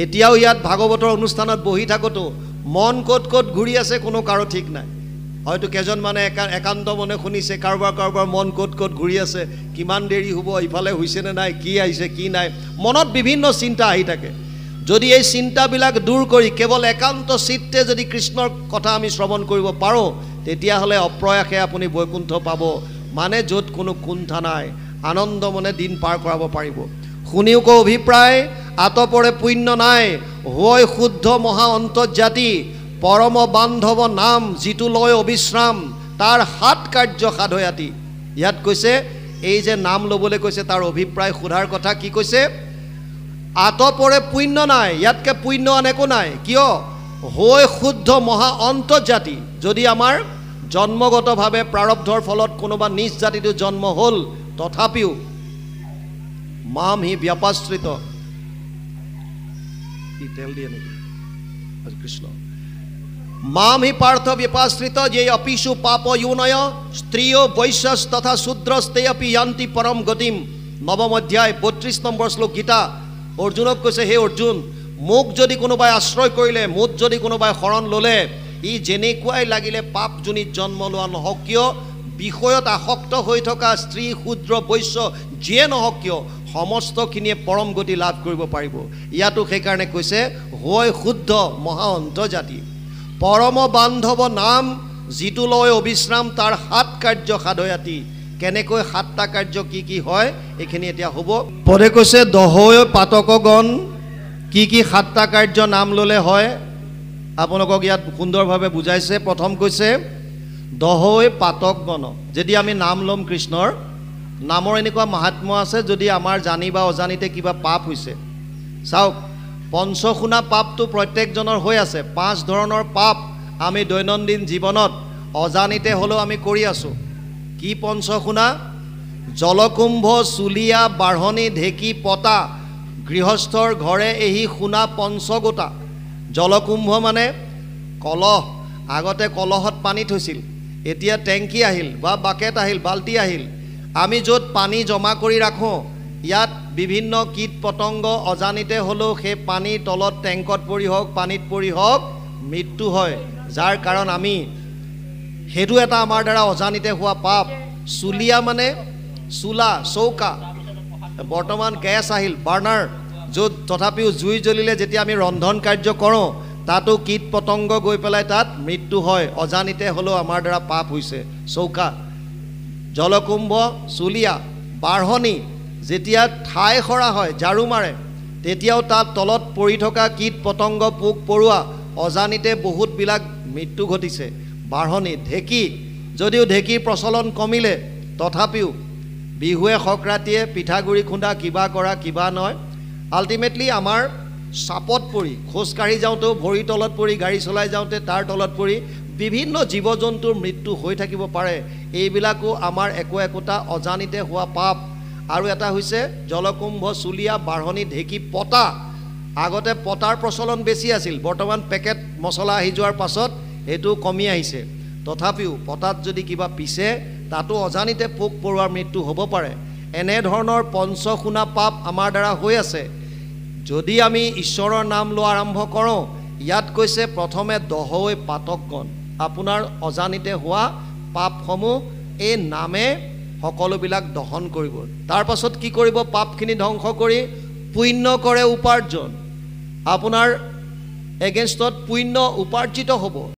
এতিয়াও ইয়াত ভাগৱতৰ অনুষ্ঠানত বহি থাকোঁতো মন ক'ত ক'ত ঘূৰি আছে কোনো কাৰো ঠিক নাই। হয়তো কেইজনমানে একান্ত মনে শুনিছে, কাৰোবাৰ মন ক'ত ক'ত ঘূৰি আছে, কিমান দেৰি হ'ব, ইফালে হৈছেনে নাই, কি আহিছে কি নাই, মনত বিভিন্ন চিন্তা আহি থাকে। যদি এই চিন্তাবিলাক দূৰ কৰি কেৱল একান্ত চিত্তে যদি কৃষ্ণৰ কথা আমি শ্ৰৱণ কৰিব পাৰোঁ, তেতিয়াহ'লে অপ্ৰয়াসে আপুনি বৈকুণ্ঠ পাব, মানে য'ত কোনো কুণ্ঠা নাই, আনন্দ মনে দিন পাৰ কৰাব পাৰিব। শুনিও কো অভিপ্ৰায় আতপৰে পুণ্য নাই, হৈ শুদ্ধ মহা অন্তৰ্জাতি, পৰম বান্ধৱ নাম যিটো লয় অবিশ্ৰাম, তাৰ 7 কাৰ্য সাধয়াতি। ইয়াত কৈছে এই যে নাম ল'বলৈ কৈছে তাৰ অভিপ্ৰায় সোধাৰ কথা কি কৈছে? আতপৰে পুণ্য নাই, ইয়াতকৈ পুণ্য আন একো নাই। কিয়? হৈ শুদ্ধ মহা অন্তৰ্জাতি। যদি আমাৰ জন্মগতভাৱে প্ৰাৰব্ধৰ ফলত কোনোবা নিজ জাতিটো জন্ম হ'ল, তথাপিও মাম হি ব্যাপাশ্ৰিত, তেল দিয়ে নেকি কৃষ্ণ, মাম হি পাৰ্থ ব্যাপাশ্ৰিত যে অপিষু পাপ ইউনয়, স্ত্ৰীয় বৈশ্যস তথা শূদ্ৰস্তে অপি য়ান্তি পৰম গতিম। 9ম অধ্যায় 32 নম্বৰ শ্লোক গীতা। অৰ্জুনক কৈছে, হে অৰ্জুন, মোক যদি কোনোবাই আশ্ৰয় কৰিলে, মোক যদি কোনোবাই শৰণ ল'লে, ই যেনেকুৱাই লাগিলে পাপ জনিত জন্ম লোৱা নহওক কিয়, বিষয়ত আসক্ত হৈ থকা স্ত্ৰী শূদ্ৰ বৈশ্য যিয়ে নহওক কিয়, সমস্তখিনিয়ে পৰম গতি লাভ কৰিব পাৰিব। ইয়াতো সেইকাৰণে কৈছে হয় শুদ্ধ মহা অন্তৰ্জাতি পৰম বান্ধৱ নাম যিটো লয় অবিশ্ৰাম তাৰ 7 কাৰ্য সাধয়াতি। কেনেকৈ 7টা কাৰ্য কি হয় এইখিনি এতিয়া হ'ব। পদে কৈছে দহয় পাতকগণ কি 7টা কাৰ্য নাম ল'লে হয় আপোনালোকক ইয়াত সুন্দৰভাৱে বুজাইছে। প্ৰথম কৈছে দহয় পাতকগণ। যদি আমি নাম ল'ম কৃষ্ণৰ নামৰ এনেকুৱা মাহাত্ম্য আছে, যদি আমাৰ জানি বা অজানিতে কিবা পাপ হৈছে, চাওক পঞ্চশুনা পাপটো প্ৰত্যেকজনৰ হৈ আছে। 5 ধৰণৰ পাপ আমি দৈনন্দিন জীৱনত অজানিতে হ'লেও আমি কৰি আছোঁ। কি পঞ্চশুনা? জলকুম্ভ চুলীয়া বাঢ়নি ঢেঁকী পতা গৃহস্থৰ ঘৰে এহি শুনা পঞ্চগোটা। জলকুম্ভ মানে কলহ। আগতে কলহত পানী থৈছিল, এতিয়া টেংকি আহিল বা বাকেট আহিল, বাল্টি আহিল। আমি য'ত পানী জমা কৰি ৰাখোঁ ইয়াত বিভিন্ন কীট পতংগ অজানিতে হ'লেও সেই পানীৰ তলত টেংকত পৰি হওক পানীত পৰি হওক মৃত্যু হয়, যাৰ কাৰণ আমি সেইটো এটা আমাৰ দ্বাৰা অজানিতে হোৱা পাপ। চুলীয়া মানে চুলা চৌকা। বৰ্তমান গেছ আহিল বাৰ্ণাৰ, য'ত তথাপিও জুই জ্বলিলে যেতিয়া আমি ৰন্ধন কাৰ্য কৰোঁ তাতো কীট পতংগ গৈ পেলাই তাত মৃত্যু হয়, অজানিতে হ'লেও আমাৰ দ্বাৰা পাপ হৈছে। চৌকা জলকুম্ভ চুলীয়া বাঢ়নি যেতিয়া ঠাই সৰা হয় ঝাৰু মাৰে তেতিয়াও তাত তলত পৰি থকা কীট পতংগ পোক পৰুৱা অজানিতে বহুতবিলাক মৃত্যু ঘটিছে। বাঢ়নি ঢেঁকী, যদিও ঢেঁকীৰ প্ৰচলন কমিলে তথাপিও বিহুৱে সংক্ৰান্তিয়ে পিঠাগুড়ি খুন্দা কিবা কৰা কিবা নহয়, আল্টিমেটলি আমাৰ চাপত পৰি খোজকাঢ়ি যাওঁতেও ভৰি তলত পৰি গাড়ী চলাই যাওঁতে তাৰ তলত পৰি বিভিন্ন জীৱ জন্তুৰ মৃত্যু হৈ থাকিব পাৰে। এইবিলাকো আমাৰ একোটা অজানিতে হোৱা পাপ। আৰু এটা হৈছে জলকুম্ভ চুলীয়া বাঢ়নি ঢেঁকী পতা। আগতে পতাৰ প্ৰচলন বেছি আছিল, বৰ্তমান পেকেট মছলা আহি যোৱাৰ পাছত এইটো কমি আহিছে। তথাপিও পতাত যদি কিবা পিছে তাতো অজানিতে পোক পৰুৱাৰ মৃত্যু হ'ব পাৰে। এনেধৰণৰ পঞ্চশুনা পাপ আমাৰ দ্বাৰা হৈ আছে। যদি আমি ঈশ্বৰৰ নাম লোৱা আৰম্ভ কৰোঁ, ইয়াত কৈছে প্ৰথমে দহৈ পাতকগণ। আপোনাৰ অজানিতে হোৱা পাপসমূহ এই নামে সকলোবিলাক দহন কৰিব। তাৰ পাছত কি কৰিব? পাপখিনি ধ্বংস কৰি পুণ্য কৰে উপাৰ্জন। আপোনাৰ এগেইনষ্টত পুণ্য উপাৰ্জিত হ'ব।